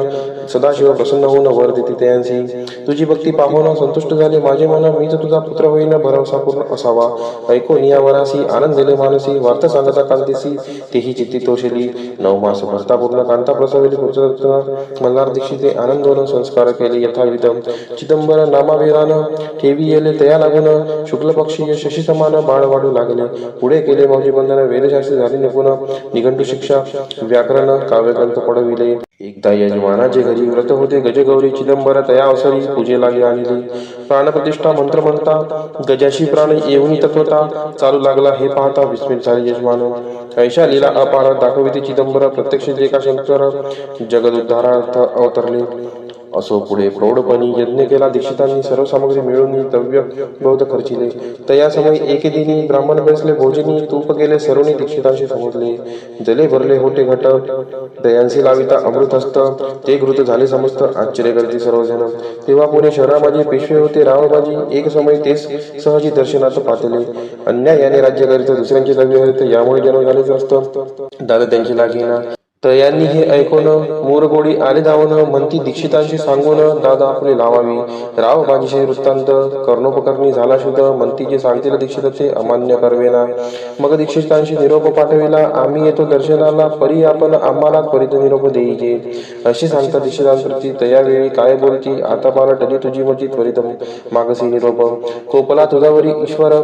सदाशिव प्रसन्न होऊन वर देते त्यांसी. तुझी भक्ती पाहून संतुष्ट झाले माझे मन. मीच तुझा पुत्र होईन भरवसा पूर्ण असावा. ऐकून या वरासी आनंद दिले मानसी. वार्त सांगता कांतीसी तेही चित्ती तोषली. 9 मास भरता पूर्ण कांता प्रसविली पुत्ररत्न. मल्हार दीक्षिते आनंदोन संस्कार केले यथाविध. चिदंबर नामाभिरान ठेवी येले तया लागून. शुक्ल पक्षी शशी समान बाळ वाढू लागले. पुढे केले मौजी बंधन वेदशास्त्री झाली निपुण. निघंटू शिक्षा व्याकरण काव्यग्रंथ पडविले. एकदा यजमानाचे घरी व्रत होते गजगौरी. चिदंबर तया अवसरी पूजे लागे आणली. प्राणप्रतिष्ठा मंत्र म्हणता गजाशी प्राण येऊनी तत्वता. चालू लागला हे पाहता विस्मित झाले यजमान. ऐशा लीला अपार दाखविते चिदंबर. प्रत्यक्ष जे का शंकर जगदुद्धारार्थ अवतरले. असो पुढे प्रौढपणी यज्ञ केला दीक्षितांनी. सर्व सामग्री मिळून द्रव्य बहुत खर्चिले. तया समय एके दिनी ब्राह्मण बसले भोजनी. तूप गेले सर्वनी दीक्षितांशी समजले. जले भरले होते घट दयांसी लाविता अमृत हस्त. ते घृत झाले समस्त आश्चर्य करते सर्वजण. तेव्हा पुणे शहरामाजी पेशवे होते रावबाजी. एक समय तेच सहजी दर्शनात पातले. अन्यायाने राज्य करीत दुसऱ्यांचे द्रव्य हरित. यामुळे जन्म झालेच असतं दादा त्यांची लागेना. तयांनी हे ऐकून मोरगोडी आले धावून. म्हणती दीक्षितांशी सांगून दादा आपले लावावी. राव बाजीचे वृत्तांत कर्णोपकरणी झाला शुद्ध. म्हणती जे सांगतील दीक्षिताचे अमान्य करवेना. मग दीक्षितांशी निरोप पाठविला. आम्ही येतो दर्शनाला परी आपण आम्हाला त्वरित निरोप देईजे. असे सांगता दीक्षितांप्रती तयावेळी काय बोलती. आता पालटली तुझी मती त्वरित मागसी निरोप. कोपला तुझावरी ईश्वर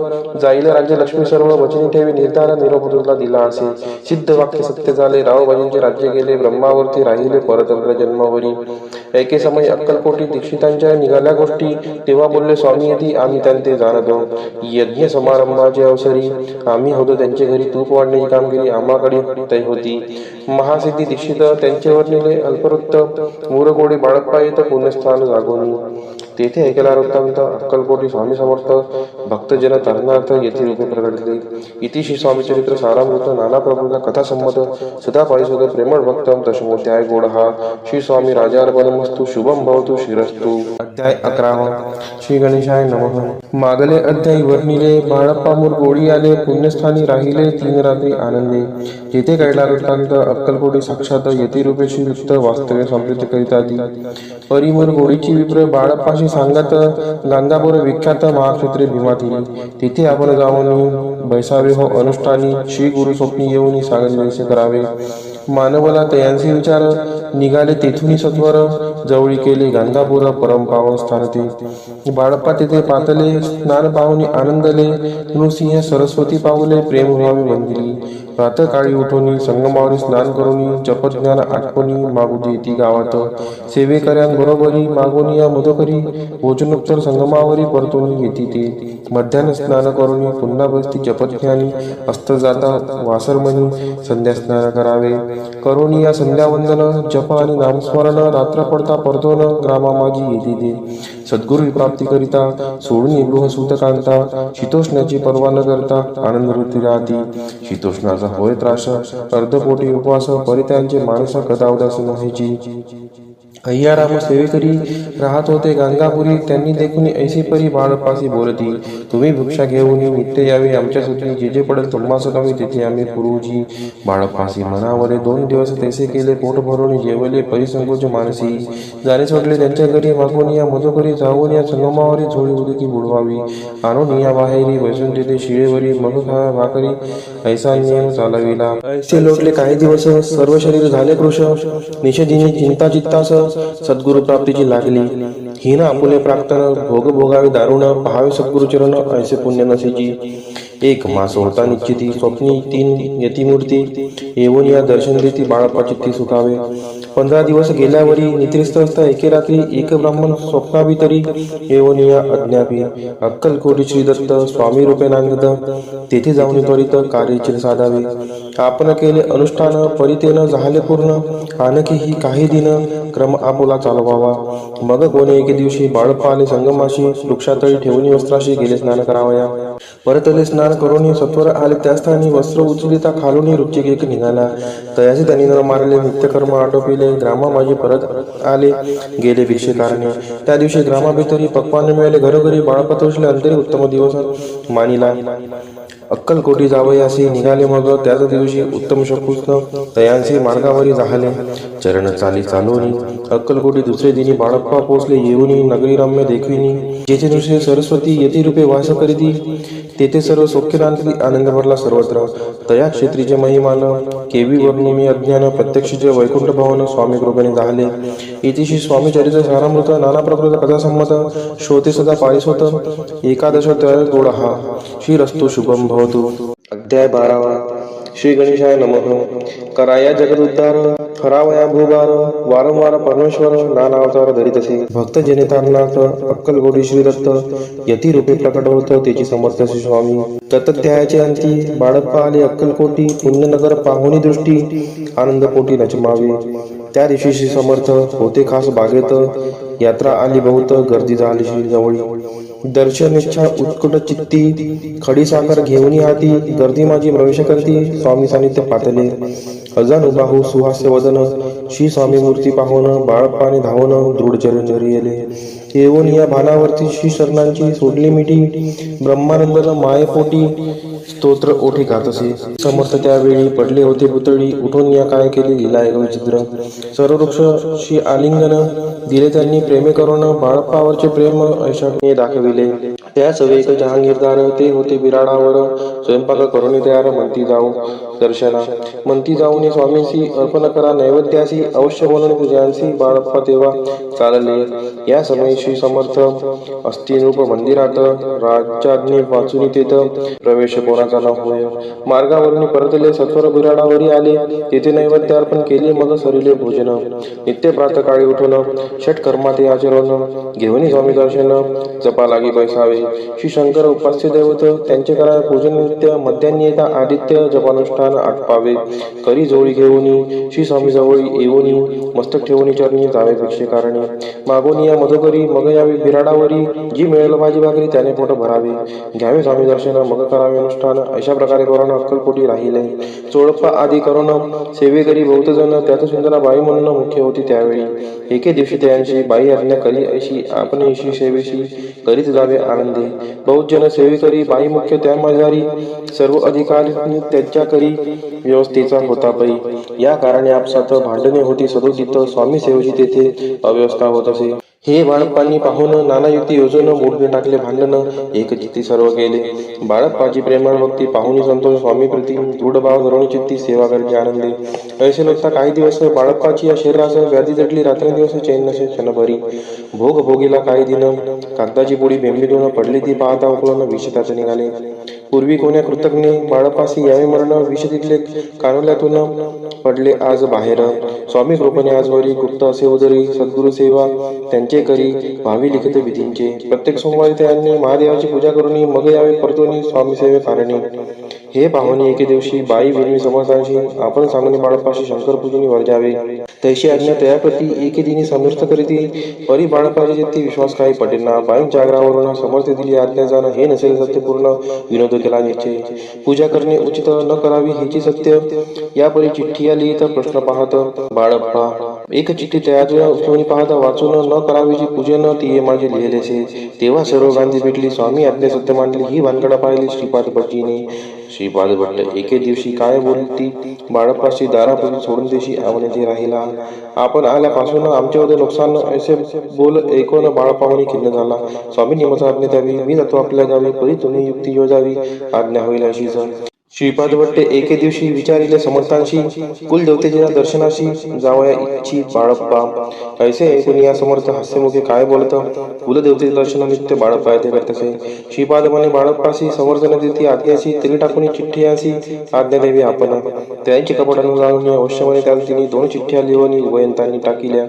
जाईल राज्य लक्ष्मी सर्व. वचनी ठेवी निर्धार निरोप तुला दिला असे. सिद्ध वाक्य सत्य झाले. रावबाजींचे राज्य गेले ब्रह्मावरती राहिले परतंत्र जन्मावरी. एके समय अक्कलकोटी दीक्षितांच्या निघाल्या गोष्टी. तेव्हा बोलले स्वामी येती आम्ही त्यांचे जाणतो. यज्ञ समारंभाचे अवसरी आम्ही होतो त्यांच्या घरी. तूप वाढण्याची कामगिरी आम्हाकडे तै होती. महासिद्धी दीक्षित त्यांच्यावर नेले अल्पवृत्त. मोरगोडी बाळप्पा येत पुण्यस्थान जागोनी. तेथे ऐकला वृत्तांत अक्कलकोटी स्वामी समर्थ भक्तजन तरणार्थ येथे रूपे प्रकटले. इति श्री स्वामी चरित्र सारामृत नाना प्रभूचा कथा संमत सदा पारिसोद प्रेमळ भक्तम दशमोध्याय गोडहा. श्री स्वामी राजार्पणमस्तु शुभम भवतु श्रीरस्तु. अध्याय 11. श्री गणेशाय नमः. मागले अध्यायी वर्णिले. बाळप्पा मोरगोडी आले पुण्यस्थानी राहिले 3 रात्री आनंदे. जेथे कैला वृत्तांत अक्कलकोटी साक्षात यती रूपे श्रीयुक्त वास्तव्य संप्रीत करीत आधी. परी मोरगोडीची विप्र बाळप्पाशी सांगत गांगापूर विख्यात महाक्षत्रिय भीमाती. तिथे आपण जाऊन बैसावे हो अनुष्ठानी. श्री गुरु स्वप्नी येऊन सांगितले करावे. मानवला तयांचे विचार निघाले तेथून सत्वर. जवळी केले गांगापूर परम पावन स्थान ते. बाळप्पा तेथे पातले स्नान पाहुनी आनंदले. नृसिंह सरस्वती पावले प्रेम व्हावे वंदिली. प्रातःकाळी उठोनी संगमावरी स्नान करूनी. जपज्ञान आठवणी मागू देती गावात. सेवेकऱ्यांबरोबरी मागोनी या मधोकरी. भोजनोत्तर संगमावरी परतून येती ते. मध्यान्ह स्नान करून पुन्हा बसती जपध्यानी अस्त्र जाता वासरमणी संध्या स्नान करावे. करून या संध्यावंदन जप आणि नामस्मरण रात्र पडता परतोन ग्रामा माझी येती दे. सद्गुरु प्राप्ती करिता सोडून गृह सूत कांता शीतोष्णाची पर्वा न करता आनंद वृत्ती राहती. शीतोष्णाचा होय त्रास अर्धपोटी उपवास परित्यांचे माणसा कदा उदास व्हायची. अय्याराम सेवेकरी राहत होते गंगापुरी. त्यांनी देखून ऐसे परी बाळपासी बोलती. तुम्ही भिक्षा घेऊन नित्य यावे आमच्या सुटी. जे जे पडेल तुम्हास कमी तेथे आम्ही पुरुजी. बाळपासी मनावरे 2 दिवस तैसे केले. पोट भरून जेवले परिसंकोच मानसी. जाणे सोडले त्यांच्या घरी मागून या मधुकरी. जाऊन या संगमावरी झोळी उदकी बुडवावी. आणून या बाहेरी बसून तिथे शिळेवरी मग खा भाकरी ऐसा नियम चालविला. ऐसे लोटले काही दिवस सर्व शरीर झाले कृश. निषेधिनी चिंता चित्तास सद्गुरु प्राप्तीची लागली. हिन आपुले प्राक्तन भोग भोगावे दारुण. पहावे सद्गुरु चरण ऐसे पुण्य नसेची. 1 मास होता निश्चिती. स्वप्नी 3 यतिमूर्ती. येऊन या दर्शन देती बाळप्पा चित्ती सुखावे. 15 दिवस गेल्यावरी निद्रिस्त असता एके रात्री एक ब्राह्मण स्वप्नाभितरी येऊन या अज्ञापी. अक्कलकोटी श्रीदत्त स्वामी रूपे नांगत. तेथे जाऊन त्वरित कार्याचे साधावे. आपण केले अनुष्ठान परितेन झाले पूर्ण. आणखी ही काही दिन क्रम आपुला चालवावा. मग कोणी एके दिवशी बाळप्पा आले संगमाशी. वृक्षातळी ठेवून वस्त्राशी गेले स्नान करावया. परतले स्नान करून सत्वर आले त्या स्थानी. वस्त्र उचलिता खालून रुचिक एक निघाला. तयाचे त्यांनी न मारले नित्यकर्म आटोपिले. ग्रामा माझी परत आले गेले भिक्षेकारणे. त्या दिवशी ग्रामाभितरी पक्वान मिळाले घरोघरी. बाळप्पा तोषले अंतरी उत्तम दिवस मानिला. अक्कलकोटी जावयासी निघाले. मग त्याच दिवशी उत्तम शकुस्न तयांसी मार्गावरी झाले. चरण चाली चालवणी अक्कलकोटी दुसरे दिनी बाळप्पा पोचले. येऊनी नगरी रम्य देखविनी. जेथे दुसरे सरस्वती यती रूपे वास करीती. तेथे सर्व सौख्यदांतली आनंद भरला सर्वत्र. तया क्षेत्रीचे महिमान केवी वर्णिमी अज्ञान. प्रत्यक्षचे वैकुंठ भवन स्वामी कृपेने झाले. इतिशी स्वामी चरित्र सारामृत. नाना प्रकृत कथा संमत. श्रोते सदा पारिसोत. 11 गोड हा. श्रीरस्तु शुभम भवतु. अध्याय 12. श्री गणेशाय नमः. कराया जगदुद्धार. हरावया भूभार. वारंवार परमेश्वर नाना अवतार धरीतसे. भक्त जनितारणार्थ अक्कलकोटी श्रीदत्त यती रूपे प्रकट होत. त्याची समर्थ श्री स्वामी. तत्ध्यायाचे अंती बाळप्पा आले अक्कलकोटी. पुण्यनगर पाहुणी दृष्टी आनंदपोटी नचमावे. त्या दिवशी श्री समर्थ होते खास बागेत. यात्रा आली बहुत. गर्दी झाली श्री जवळी. दर्शन इच्छा उत्कट चित्ती. खडी साखर घेऊन हाती. गर्दी माझी प्रवेश करती. स्वामी सानिध्य पातले. अजान उभाहू सुहास्य वदन. श्री स्वामी मूर्ती पाहून बाळप्पाने धावून दृढ चरण येले. येऊन या भानावरती श्री शरणांची सोडली मिठी. ब्रह्मानंद मायेपोटी स्तोत्र ओठी गातसे. समर्थ त्यावेळी पडले होते पुतळी. उठून या काय केले लीला एक विचित्र. सर्व वृक्ष श्री आलिंगन दिले त्यांनी प्रेमे करून. बाळप्पावरचे प्रेम ऐशाने दाखविले. त्या सवेक जहांगीरदार ते होते बिराडावर. स्वयंपाक करून तयार म्हणती जाऊ दर्शना. म्हणती जाऊन स्वामींशी अर्पण करा नैवेद्यासी. अवश्य बोलून पूजांसी. बाळप्पा तेव्हा चालले. या समयी श्री समर्थ अस्थिरूप मंदिरात. राज्याज्ञे वाचून तेथ प्रवेश कोणाचा न होय. मार्गावरून परतले. सत्वर बिराडावरी आले. तेथे नैवेद्य अर्पण केले. मग सरिले भोजन. नित्य प्रातकाळी उठून षटकर्माते आचरण. घेऊन स्वामी दर्शन जपा लागी बैसावे. श्री शंकर उपास्य दैवत त्यांचे करा पूजन नित्य. मध्यान्ही येता आदित्य जपानुष्ठान आटपावे. करी जोळी घेऊन श्री स्वामी जवळी येऊन मस्तक ठेवून चरणी जावे भिक्षेकारणे. मागून या मधुकरी मग यावे बिराडावरी. जी मिळेल भाजी भाकरी त्याने पोट भरावे. घ्यावे स्वामी दर्शन मग करावे अनुष्ठान. अशा प्रकारे करून अक्कलकोटी राहिले. चोळप्पा आदी करून सेवेकरी बहुत जण. त्यात सुंदरा बाई म्हणून मुख्य होती त्यावेळी. एके दिवशी त्यांची बाई आज्ञा करी ऐशी आपण ऐशी सेवेशी करीत जावे आनंदी. बहुत जन सेवेकरी बाई मुख्य त्या माझारी. सर्व अधिकार त्यांच्या करी व्यवस्थेचा होता पै. या कारणे आपसात भांडणे होती सदोदित. स्वामी सेवेची तेथे अव्यवस्था होत असे. हे बाळप्पांनी पाहून नाना युक्ती योजून मोडून टाकले भांडण. एक चित्ती सर्व केले. बाळप्पाची प्रेमळ भक्ती पाहुणी संतोष स्वामी प्रति दृढ भाव धरून चित्ती सेवा करते आनंदे. ऐसे लोकता काही दिवस बाळप्पाची या शरीरास व्याधी जटली. रात्रंदिवस चैन नसे क्षणभरी. भोग भोगीला काही दिन. कागदाची पोळी बेंबीतून पडली ती पाहता उकळून विष त्याच निघाले. पूर्वी कोण्या कृतज्ञ बाळपासी यावे मरण विष तिथले कानोल्यातून पडले आज बाहेर. स्वामी कृपणे आजवरी गुप्त असे उदरी सद्गुरु सेवा त्यांचे करी भावी लिखित विधींचे. प्रत्येक सोमवारी त्यांनी महादेवाची पूजा करून मग यावे परतोनी स्वामी सेवे कारणी. हे पाहुणे एके दिवशी बाई विनवी समर्थांशी आपण सांगणे बाळपाशी शंकर पूजनी वर जावे. तैशी आज्ञा तयाप्रती एके दिनी समर्थ करीती परी बाळपाशी जेथे विश्वास काही पटेना. बाईंच्या आग्रहावरून समर्थ दिली आज्ञा जाणं हे नसेल सत्यपूर्ण विनोद केला निश्चय. पूजा करणे उचित न करावी हेची सत्य या परी चिठ्ठी आली तर प्रश्न पाहत बाळप्पा. एक चिठ्ठी तयार उचलून पाहता वाचून न करावीची पूजन ती माझे लिहिलेसे. तेव्हा सर्व गांधी भेटली स्वामी आज्ञा सत्य मांडली ही भानगडा पाहिली श्रीपाद भटजीने. श्रीपाद भट्ट एके दिवशी काय बोलती बाळप्पाशी दारापासून सोडून देशी आवण्याची राहिला. आपण आल्यापासून आमच्यावर नुकसान असे बोल ऐकून बाळप्पाहून खिन्न झाला. स्वामींनी मजा आज्ञा द्यावी मी जातो आपल्या गावी परी तुम्ही युक्ती योजावी आज्ञा होईल अशीच. श्रीपाद भट्टे एके दिवशी विचारिले समर्थांशी कुलदेवतेच्या दर्शनाशी जावया इच्छी बाळप्पा. ऐसे ऐकून या समर्थ हास्यमुखे काय बोलत कुलदेवतेचे दर्शन नित्य बाळप्पा येथे करतसे. श्रीपाद म्हणे बाळप्पाशी समर्थन देती आज्ञाशी तरी टाकून चिठ्ठी अशी आज्ञा द्यावी आपण. त्यांची कपडानं जाणून अवश्य म्हणे त्याला तिने 2 चिठ्ठ्या लिहून वयंतांनी टाकिल्या.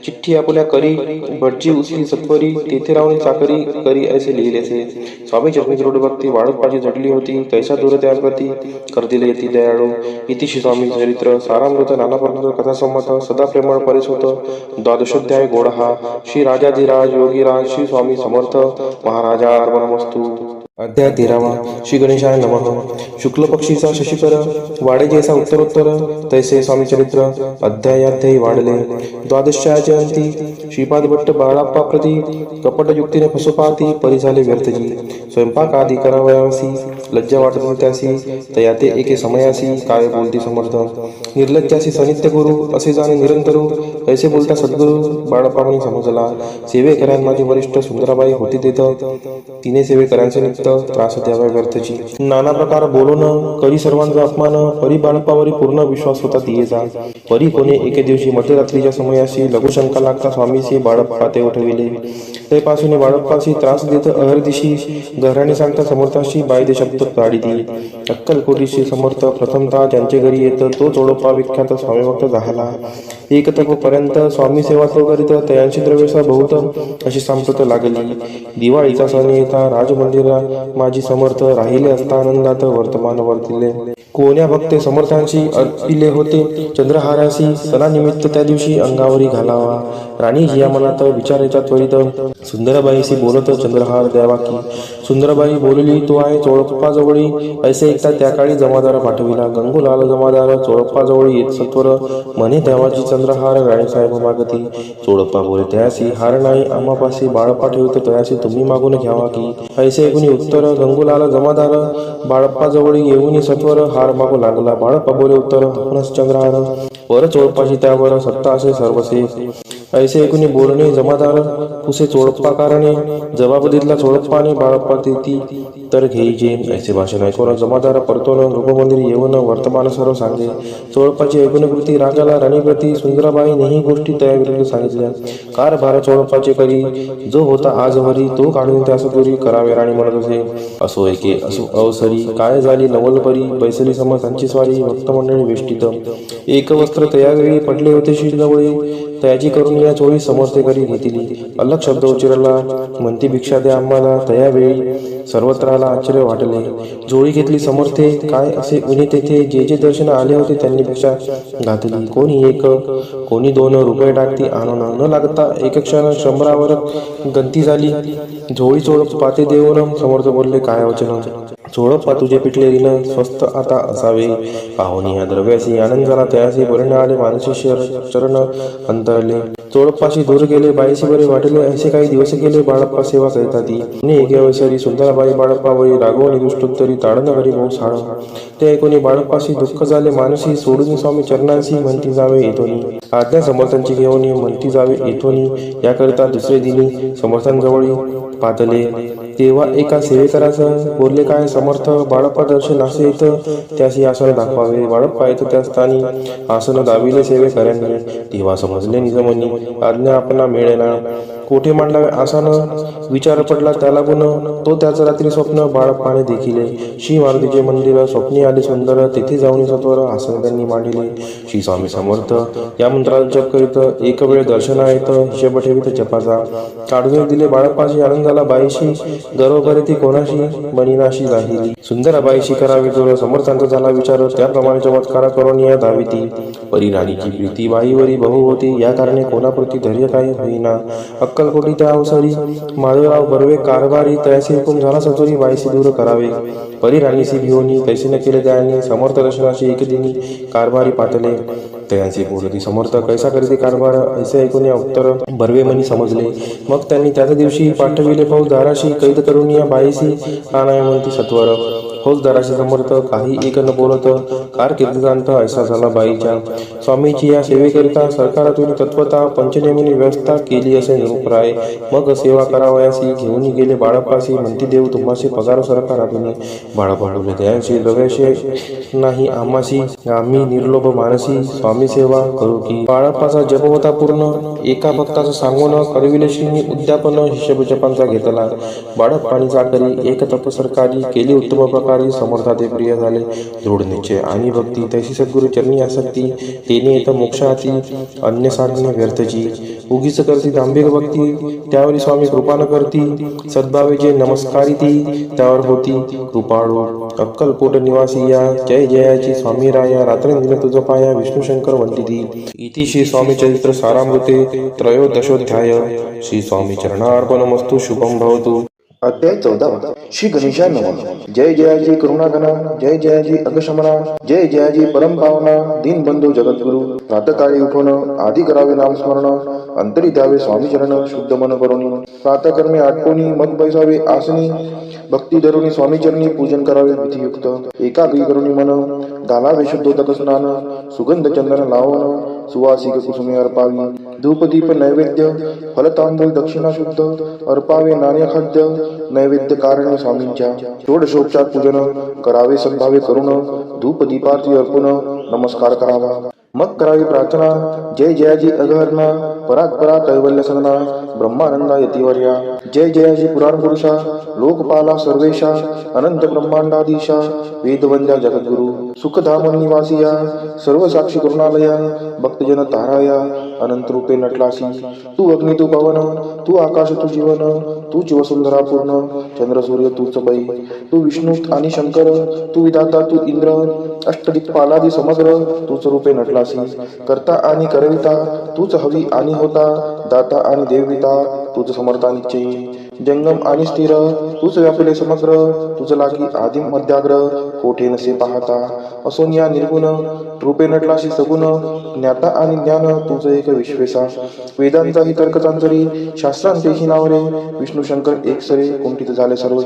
चिठ्ठी आपल्या करी भटजी उचली सत्वरी तेथे राहून चाकरी करी असे लिहिलेसे. स्वामी चरणी दृढ भक्ती बाळप्पाची झडली होती कैसा दूर त्याप्रती करतील येती दयाळू. इतिशी स्वामी चरित्र सारामृत नानापर्यंत कथा संमत सदा प्रेमळ परेस होत. 12ध्याय गोड हा. श्री राजाधिराज योगीराज श्री स्वामी समर्थ महाराजा अर्पणमस्तु. अध्याय 13वा. श्री गणेशाय नमः. शुक्ल पक्षीचा शशिकर वाडे जैसा उत्तरोत्तर तैसे स्वामी चरित्र अध्यायाध्यायी वाढले. 12ध्यायाचे अंती श्रीपाद भट्ट बाळाप्पा प्रती कपट युक्तीने फसोपाती परी झाले व्यर्थजी. स्वयंपाक आदी करावयासी लज्जा वाटत त्यासी तया ते एके समयासी काय बोलती समर्थ. निर्लज्जासी सनित्य गुरु असे जाणे निरंतरू ऐसे बोलता सद्गुरु बाळप्पाने समजला. सेवेकऱ्यां माझी वरिष्ठ सुंदराबाई होती तेथ तिने सेवेकऱ्यांचे नित्य त्रास द्यावा व्यर्थची. नाना प्रकार बोलून करी सर्वांचा अपमान परी बाळप्पावरी पूर्ण विश्वास होता तियेचा. परी कोणे एके दिवशी मध्यरात्रीच्या समयाशी लघुशंका लागता स्वामीशी बाळप्पा ते उठविले. तेपासून बाळप्पाशी त्रास देत अहर्दिशी घराने सांगता समर्थाशी बाई शब्द काढिती. अक्कलकोटीशी समर्थ प्रथमतः त्यांचे घरी येत तो चोडप्पा विख्यात स्वामीभक्त झाला. एक पर्यंत स्वामी सेवा तो करीत तयांशी द्रव्यसा बहुत अशी सांप्रत लागली. दिवाळीचा सण येता राजमंदिरा माझी समर्थ राहिले असता आनंदात वर्तमान वर्तिले. कोण्या भक्ते समर्थांशी अर्पिले होते चंद्रहाराशी सणानिमित्त त्या दिवशी अंगावरी घालावा. राणी जिया मनात विचारायच्या त्वरित सुंदरबाईशी बोलत चंद्रहार द्यावा की. सुंदरबाई बोलली तो आहे चोळप्पाजवळी ऐसे ऐकता त्या काळी जमादार पाठविला. गंगूलाल जमादार चोळप्पाजवळी येत सत्वर म्हणे देवाची चंद्रहार राणीसाहेब मागती. चोळप्पा बोले तयासी हार नाही आम्हापाशी बाळप्पा ठेवतो तयासी तुम्ही मागून घ्यावा की. ऐसे ऐकून उत्तर गंगूलाल जमादार बाळप्पाजवळी येऊन सत्वर हार मागू लागला. बाळप्पा बोले उत्तर आपणच चंद्रहार वर चोळप्पाची त्यावर सत्ता असे सर्वसे. ऐसे ऐकून बोलणे जमादार पुसे चोळप्पा कारणे जबाब दिला चोळप्पाने बाळप्पा तेती तर घेईजे. ऐसे भाषण ऐकून जमादार परतोन रूपमंदिर येऊन वर्तमान सर्व सांगे. चोळप्पाची ऐकून कृती रागाला राणीप्रती सुंदराबाईनेही गोष्टी तयार सांगितल्या. कारभार चोळप्पाचे करी जो होता आजवरी तो काढून त्यास दुरी करावे राणी म्हणत असे. असो एके असो अवसरी काय झाली नवलपरी बैसली समर्थांची स्वारी भक्तमंडळी वेष्टित. एक वस्त्र तयावेळी पडले होते शिरजवळी तयाची करून या चोळी समर्थे करी घेतली. अलग शब्द उच्चारला म्हणती भिक्षा द्या आम्हाला तयावेळी सर्वत्राला आश्चर्य वाटले. जोळी घेतली समर्थे काय असे उन्हे तेथे जे जे दर्शन आले होते त्यांनी भिक्षा घातली. कोणी 1 कोणी 2 रुपये टाकती आणून न लागता एक क्षण शंभरावर गंती झाली. झोळी चोळप्पा ते देऊन समर्थ बोलले काय वचन. चोळप्पा तुझे पिटले ऋण स्वस्त आता असावे. पाहुणी ह्या द्रव्यासी आनंद झाला तयासी बरणे आले मानसी चरण अंतरले. चोळप्पाशी दूर गेले बाईशी बरे वाटले असे काही दिवस गेले बाळप्पा सेवा करीता ती. एके अवसरी सुंदराबाई बाळप्पावरी रागवणी दुष्टोत्तरी ताडन करी भाऊ साळ. ते ऐकून बाळप्पाशी दुःख झाले मानसी सोडून स्वामी चरणांशी म्हणती जावे येथोनी. आज्ञा समर्थांची घेऊन म्हणती जावे येथोनी. याकरिता दुसरे दिनी समर्थांजवळी पातले. तेव्हा एका सेवेकराचं बोलले काय समर्थ बाळप्पा दर्शन असे येत त्याशी आसन दाखवावे. बाळप्पा येत त्या स्थानी आसन दाविले सेवेकऱ्यांनी. तेव्हा समजले निजमनी आज्ञा आपणा मिळेना. कोठे मांडावे असा न विचार पडला त्याला गुण. तो त्याचं रात्री स्वप्न बाळप्पाने देखिले. श्री मारुतीचे मंदिर स्वप्नी आले सुंदर. तेथे जाऊन सत्वर आसन त्यांनी मांडिले. श्री स्वामी समर्थ या मंत्राचा जप करीत एक वेळ दर्शना येत. हिशेब ठेवीत जपाचा. काढून दिले बाळप्पाशी आनंदाला बाईशी. गर्व करे ती कोणाशी बनिनाशी जाहिली. सुंदर बाईशी करावी जोर. समर्थांचा झाला विचार. त्याप्रमाणे चमत्कार करून या धाविती. परी राणीची प्रीती बाईवरी बहु होती. या कारणे कोणाप्रती धैर्य काही होईना. अक्कलकोटी त्या अवसरी माधवराव बर्वे कारभारी. तैसे हुकुम झाला सचोरी बाईशी दूर करावे. परी राणीसी भिवनी तैसे न केले त्याने. समर्थ दर्शनाशी एक दिनी कारभारी पातले. तयांचे बोलती समर्थ कैसा करीते कारभार. ऐसे ऐकून या उत्तर बर्वे मनी समजले. मग त्यांनी त्याच दिवशी पाठविले फौजदाराशी. कैद करून या बाईसी आणाय म्हणती सत्वर. फौजदाराशी समर्थ काही एक न बोलत. कारकिर्दीचा ऐसा झाला बाईच्या. स्वामीची या सेवेकरिता सरकारातून तत्वता पंचनेमीने व्यवस्था केली असे निरुपराय. मग सेवा करावयासी घेऊन गेले बाळप्पाशी. म्हणती देव तुम्हाशी पगार सरकारातून. बाळप्पा बोलले दयांशी द्रव्याशी नाही आम्हाशी. आम्ही निर्लोभ मानसी स्वामी सेवा करू की. बाळप्पाचा जप होता पूर्ण. एका भक्ताचं सांगून करविले श्रीनी उद्यापन. हिशेब जपांचा घेतला. बाळप्पानी चाकरी एक तप सरकारी केली उत्तम प्रकारे. समर्था ते प्रिय झाले. दृढ निश्चय आणि भक्ती तैसी सद्गुरु चरणी आसक्ती. तेने येत मोक्षाती अन्य साधने व्यर्थची. उगीच करती दांभिक भक्ती त्यावरी स्वामी कृपा न करती. सद्भावे जे नमस्कारी ती त्यावर होती कृपाळू. अक्कलकोट निवासी या जय जयाची स्वामी राया. रात्रंदिन तुझ पाया विष्णू शंकर वंदिती. इति श्री स्वामी चरित्र सारामृते त्रयोदशोध्याय. श्री स्वामी चरणार्पणमस्तु. शुभम भवतु. अध्याय 14. श्री गणेशाय नमः. जय जयाजी करुणागणा. जय जयाजी अगशमना. जय जयाजी परमपावना. दीनबंधू जगद्गुरु. प्रातकाळी उठून आधी करावे नामस्मरण. अंतरी द्यावे स्वामी चरण शुद्ध मन करुणी. प्रातकर्मे आटोनी मग बैसावे आसनी. भक्ती धरुणी स्वामी चरणी पूजन करावे विधियुक्त. एकाग्री करुणी मन घालावे शुद्धोदक स्नान. सुगंध चंदन लावण सुवासिक कुसुमे अर्पावी. धूपदीप नैवेद्य फलतांबूल दक्षिणा शुद्ध अर्पावे. नाण्य खाद्य नैवेद्य कारणे स्वामींच्या. षोडशोपचार पूजन करावे सद्भावे करुण. धूपदीपार्थी अर्पण नमस्कार करावा. मग करावी प्रार्थना. जय जयाजी अगहरणा. परात्परा कैवल्य सदना. ब्रह्मानंदा यतिवर्या. जय जयाजी पुराण पुरुषा. लोकपाला सर्वेशा. अनंत ब्रह्मांडाधीशा. वेदवंद्या जगद्गुरु. सुखधाम निवासिया. सर्व साक्षी करुणालया. भक्तजन ताराया. अनंत रूपे नटलासी. तू अग्नी तू पवन. तू आकाश तू जीवन. तूच वसुंधरा पूर्ण. चंद्र सूर्य तूच पै. तू विष्णू आणि शंकर. तू विधाता तू इंद्र. अष्टदिक्पालादी समग्र तूच रूपे नटलासी. करता आणि करविता तूच हवी आणि होता. दाता आणि देविता तूच समर्था निश्चयी. जंगम आणि स्थिर तूच व्यापले समग्र. तुझ लागी आदिम मध्याग्र कोठे नसे पाहता. असोनिया निर्गुण रूपे नटलाशी सगुण. ज्ञाता आणि ज्ञान तुझ एक विश्वेसा. वेदांचाही तर्कचांचरी शास्त्रांतेही नावरे. विष्णू शंकर एक सरे कुंठित झाले सर्व.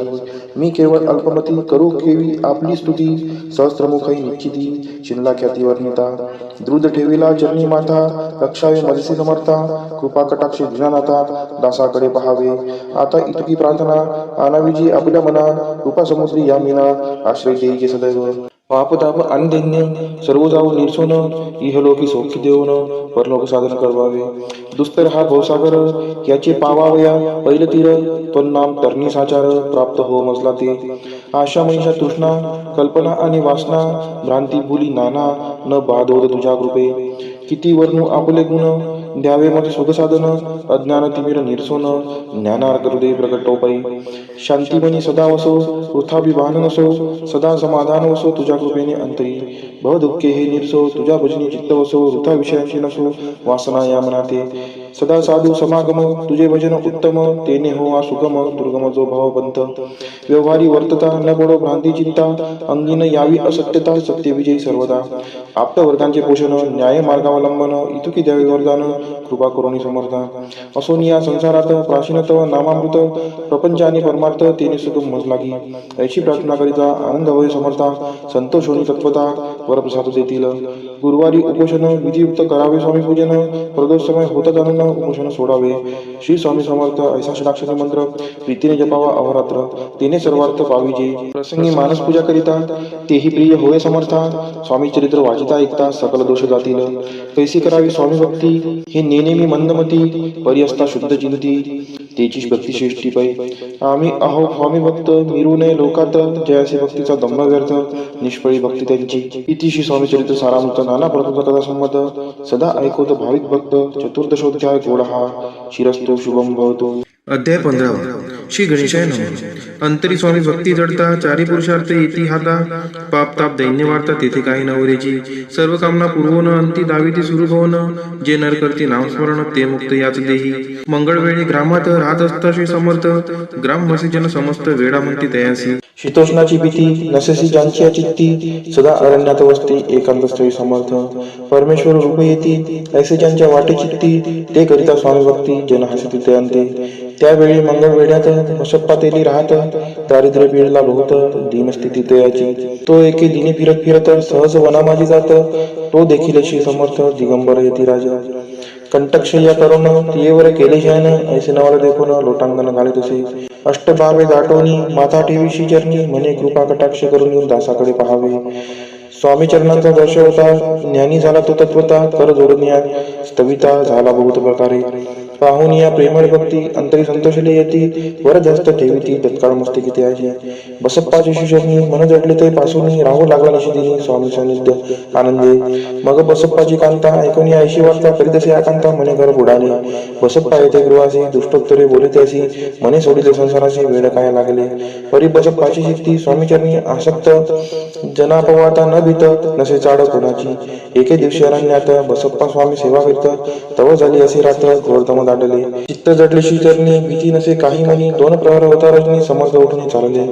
मी केवळ अल्पमती करू केवी आपली स्तुती. सहस्त्रमुखई निश्चिती शिनला ख्याती वर्णिता. द्रुत ठेविला चरणी माथा. रक्षावे मजसी समर्था. कृपा कटाक्षी दिनानाथा दासाकडे पहावे. आता इतकी प्रार्थना आणावी जी आपल्या मना. कृपा समुद्री या मीना आश्रय देईचे सदैव. पापताप आणि दैन्य सर्व जाऊ निरसोन. इहलोकी सौख्य देऊन परलोक साधन करवावे. दुस्तर हा भवसागर याचे पावावया पैल तीर. त्वन्नाम तरणी साचार प्राप्त हो मजला ते. आशा मनीषा तृष्णा कल्पना आणि वासना. भ्रांती भुली नाना न बाधोद तुझ्या कृपे. किती वर्णू आपले गुण द्यावे मग सुख साधन. अज्ञान तिमिर निरसोन ज्ञानार्थ हृदय प्रकटोपै. शांतीमनी सदा वसो वृथाभिमान नसो. सदा समाधान वसो तुझ्या कृपेने अंतरी. भव दुःखे हे निरसो तुझ्या भजनी चित्त वसो. वृथा विषयांची नसो वासना या मनाते. सदा साधू समागम तुझे भजन उत्तम. तेने हो सुगम दुर्गम जो भवपंथ. व्यवहारी वर्तता न पडो भ्रांती चिंता. अंगीन यावी असत्यता सत्य विजयी सर्वदा. आप्तवर्गांचे पोषण न्याय मार्गावलंबन. इतुकी द्यावे वरदान कृपा करुणी समर्था. असोनिया संसारात प्राचीन तव नामामृत. प्रपंच आणि परमार्थ तेने सुगम मज लागी. ऐशी प्रार्थना करिता आनंद होय समर्था. संतोष होणी तत्वता वरप्रसाद देतील. गुरुवारी उपोषण विधियुक्त करावे स्वामी पूजन. प्रदोष समय होता जाणून उपोषण सोडावे. श्री स्वामी समर्थ ऐसा षडाक्षरी मंत्र प्रीतीने जपावा अहोरात्र. तेने सर्वार्थ पाविजे. प्रसंगी मानस पूजा करिता तेही प्रिय होय समर्था. स्वामी चरित्र वाचिता ऐकता सकल दोष जातील. कैसी करावी स्वामी भक्ती हे तेने मी मंदमती पर्यस्ता शुद्ध चिंती तेची भक्ती श्रेष्ठी पै आम्ही अहो स्वामी भक्त मिरू नये लोकात जयासी भक्तीचा दंभ व्यर्थ निष्फळी भक्ती त्यांची इतिशी स्वामी चरित्र सारामृत नाना प्रकृत कथा संमत सदा ऐकवत भाविक भक्त चतुर्दशोध्याय गोड हा शिरस्तो शुभम भवतो. अध्याय 15 श्री गणेशाय नमः. अंतरी स्वामी भक्ती जडता चारी पुरुषार्थ येती हाता पाप ताप दैन्य वार्ता तेथे काही नवरेची सर्व कामना पूर्वोन अंती दाविती सुरू होन जे नर करती नामस्मरण ते मुक्त याच देही मंगळ वेळी ग्रामात राहत असता श्री समर्थ ग्रामवासी जन समस्त वेळा म्हणती तयासी शीतोष्णाची भीती नसेसी ज्यांची चित्ती सदा अरण्यात वसते एकांत स्थळी समर्थ परमेश्वर रूप येती ऐसे ज्यांच्या वाटे चित्ती ते करिता स्वामी भक्ती जन हसती ते अंते त्यावेळी मंगळ वेड्यात वशप्पा तेली राहत दारिद्र्य पीडला बहुत दीनस्थिती तयाची तो एके दिनी फिरत फिरत सहज वनामाजी जात तो देखील श्री समर्थ दिगंबर येती राजा कंटकशय्या करून तियेवर केले शयन ऐसे नवल देखून लोटांगण घाले तसे अष्टभावे दाटोनी माथा ठेवीशी चरणी म्हणे कृपा कटाक्ष करून दासाकडे पाहावे स्वामी चरणांचा दर्श होता ज्ञानी झाला तो तत्वता कर जोडण्या स्थविता झाला बहुत प्रकारे पाहून या प्रेमळ भक्ती अंतरी संतोषले येती वर जास्त ठेवीती तत्काळ मस्ती त्याची बसप्पाची शिष्यनी मन जडले ते पासून राहू लागला निशिदिनी स्वामी सानिध्य आनंदे मग बसप्पाची कांता ऐकून ऐशी वार्ता करीत असे आकांता मने घर बुडाले बसप्पा येथे गृहासी दुष्टोत्तरे बोलित असी मने सोडिले संसाराशी वेळ काय लागले परी बसप्पाची शिक्ती स्वामी चरणी आसक्त जनापवाता न भीत नसे चाड कोणाची एके दिवशी अरण्यात बसप्पा स्वामी सेवा करीत तव झाली असे रात्र घोरतम दाटले चित्त जडले श्रीचरणी भीती नसे काही म्हणी दोन प्रहर होता रजनी समर्थ उठून चालले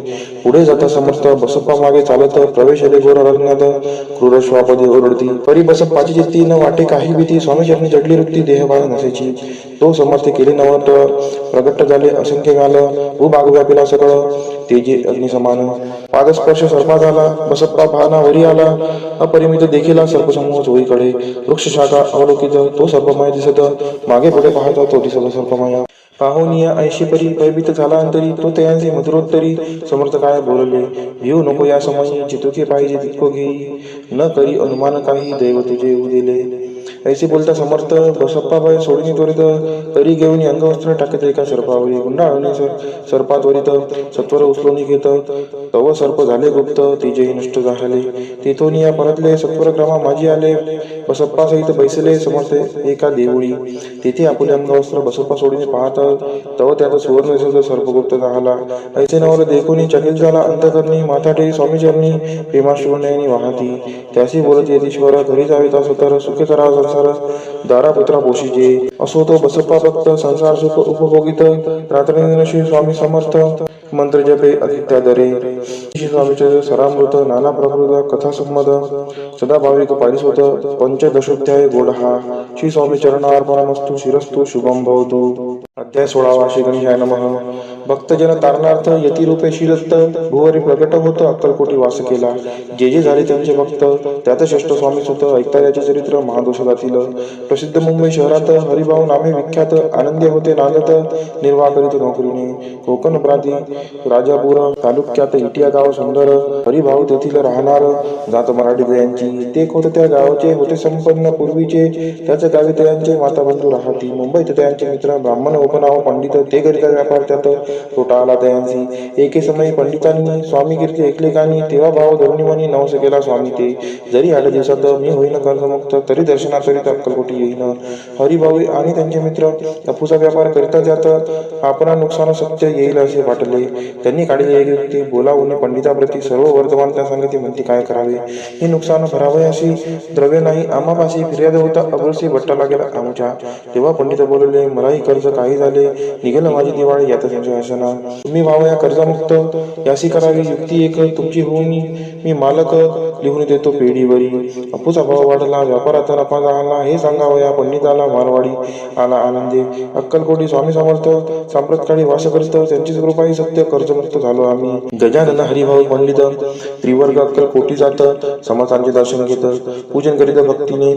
पुढे जाता समर्थ बसप्पा मागे चालत प्रवेशले घोर अरण्यात क्रूर श्वापदे ओरडती परी बसप्पाची चित्ती न वाटे काही भीती स्वामी चरणी जडली वृत्ती देहबाळ नसेची तो समर्थ केले नवत प्रगट झाले असंख्य गाल भूभाग व्यापिला सकळ तेजे अग्निसमान पादस्पर्श सर्पा झाला बसप्पा भाना वरी आला अपरिमित देखील सर्पसमूह चोहीकडे वृक्ष शाखा अवलोकित तो सर्पमय दिसत मागे पुढे पाहता तो दिसत सर्पमय पाहून या ऐशी परी भयभीत झाला अंतरी तो तयांचे मधुरोत्तरी समर्थ काय बोलले भिऊ नको या समयी जितुके पाहिजे तितको घेई न करी अनुमान काही दैव तुझे येऊ दिले ऐसे बोलता समर्थ बसप्पा भय सोडणी त्वरित करी घेऊन अंगवस्त्र टाकत एका सर्पावरी गुंडाळणे सर्पात वरित सत्वर उचलून घेत तव सर्प झाले गुप्त तेजेही नष्ट झाले तेथून या परतले सत्वर क्रमा माझी आले बसप्पा सहित बैसले समर्थ एका देवळी तेथे आपले अंगवस्त्र बसप्पा सोडीने पाहत तव त्यात सुवर्ण सर्पगुप्त झाला ऐसे नवल देखून चकित झाला अंतकरणी माथा ठेवी स्वामी चरणी प्रेमाश्रुनयनी वाहती त्याशी बोलत येतीश्वर घरी जावे तास तर सुखे करा संसार दारापुत्रा पोषीजे असो तो बसप्पा भक्त संसार सुख उपभोगित रात्री श्री स्वामी समर्थ मंत्र जपे अतित्यादरे श्री स्वामीचे सरामृत नाना प्रकृत कथा संमद सदा भाविक पारिसोत पंचदशोध्याय गोड हा श्री स्वामी चरणार्पणमस्तु शिरस्तु शुभम भवतु. अध्याय 16 श्री गणेशाय नमः. भक्तजन तारणार्थ यती रूपे शिरस्त भुवरी प्रगट होत अक्कलकोटी वास केला जे जे झाले त्यांचे भक्त त्यात श्रेष्ठ स्वामी सुत ऐकता याचे चरित्र महादोषातील प्रसिद्ध मुंबई शहरात हरिभाऊ नामे विख्यात आनंदी होते नांदत निर्वाह करीत नोकरीने कोकण प्रांती राजापूर तालुक्यात इटिया गाव सुंदर हरिभाऊ तेथील राहणार जात मराठी दयांची ते होत त्या गावाचे होते संपन्न पूर्वीचे त्याच गावी त्यांचे माता बंधू राहती मुंबईत त्यांचे मित्र ब्राह्मण उपनाव पंडित ते करिता व्यापार त्यात तोटा आला त्यांची एके समयी पंडितांनी स्वामी कीर्ती ऐकले कानी तेव्हा भाव धरुणीमनी नवस केला स्वामी ते जरी 8 दिवसात मी होईन कर्जमुक्त तरी दर्शनाकरिता अक्कलकोटी येईन हरिभाऊ आणि त्यांचे मित्र अफूचा व्यापार करिता जात आपणा नुकसान सत्य येईल असे वाटले त्यांनी काढले एक व्यक्ती बोलावून पंडिताप्रती सर्व वर्तमान त्या संगती म्हणती काय करावे हे नुकसान भरावे अशी द्रव्य नाही आम्हापाशी फिर्याद होता अब्रुसी भट्टा लागेल आमच्या तेव्हा पंडित बोलले मलाही कर्ज काही झाले निघेल माझी दिवाळी यात संशय असना तुम्ही भाव या कर्जमुक्त यासी करावी युक्ती एक तुमची होऊन मी मालक लिहून देतो पेढीवरी अपूचा भाव वाढला व्यापाराचा नफा झाला हे सांगावं या पंडिताला मारवाडी आला आनंदे अक्कलकोटी स्वामी समर्थ सांप्रतकाळी वास करत त्यांचीच कृपाही सत्य कर्जमुक्त झालो आम्ही गजानन हरिभाऊ पंडित त्रिवर्ग अक्कलकोटी जात समर्थांचे दर्शन घेत पूजन करीत भक्तीने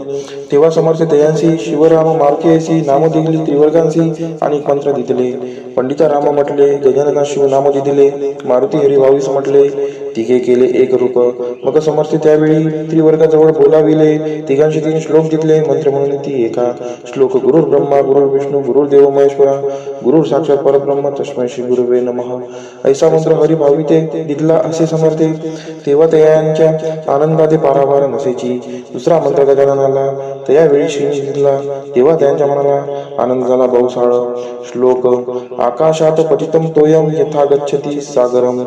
तेव्हा समर्थ दयांसी शिवराम मारुतीयसी नाम दिली त्रिवर्गांसी आणि मंत्र दिले पंडिता राम म्हटले गजानना शिव नाम दिले मारुती हरिभाऊस म्हटले तिघे केले एक रूप. मग समर्थ त्यावेळी त्रिवर्गाजवळ बोलाविले, तिघांशी 3 श्लोक जिंकले. मंत्र म्हणून ती एका श्लोक: गुरुर् ब्रह्मा गुरुर् विष्णू गुरुर्देव महेश्वरा गुरुर् साक्षात परब्रह्म तस्मै श्री गुरुवे नमः. ऐसा मंत्र हरिभाविते दिदला असे समर्थे. तेव्हा तयांच्या आनंदाते पारावार नसेची. दुसरा मंत्र गजाननाला त्यावेळी श्रीनी दिदला. तेव्हा त्यांच्या मनाला आनंद झाला बहुसाळ. श्लोक: आकाशात पतितं तोयं यथा गच्छति सागरम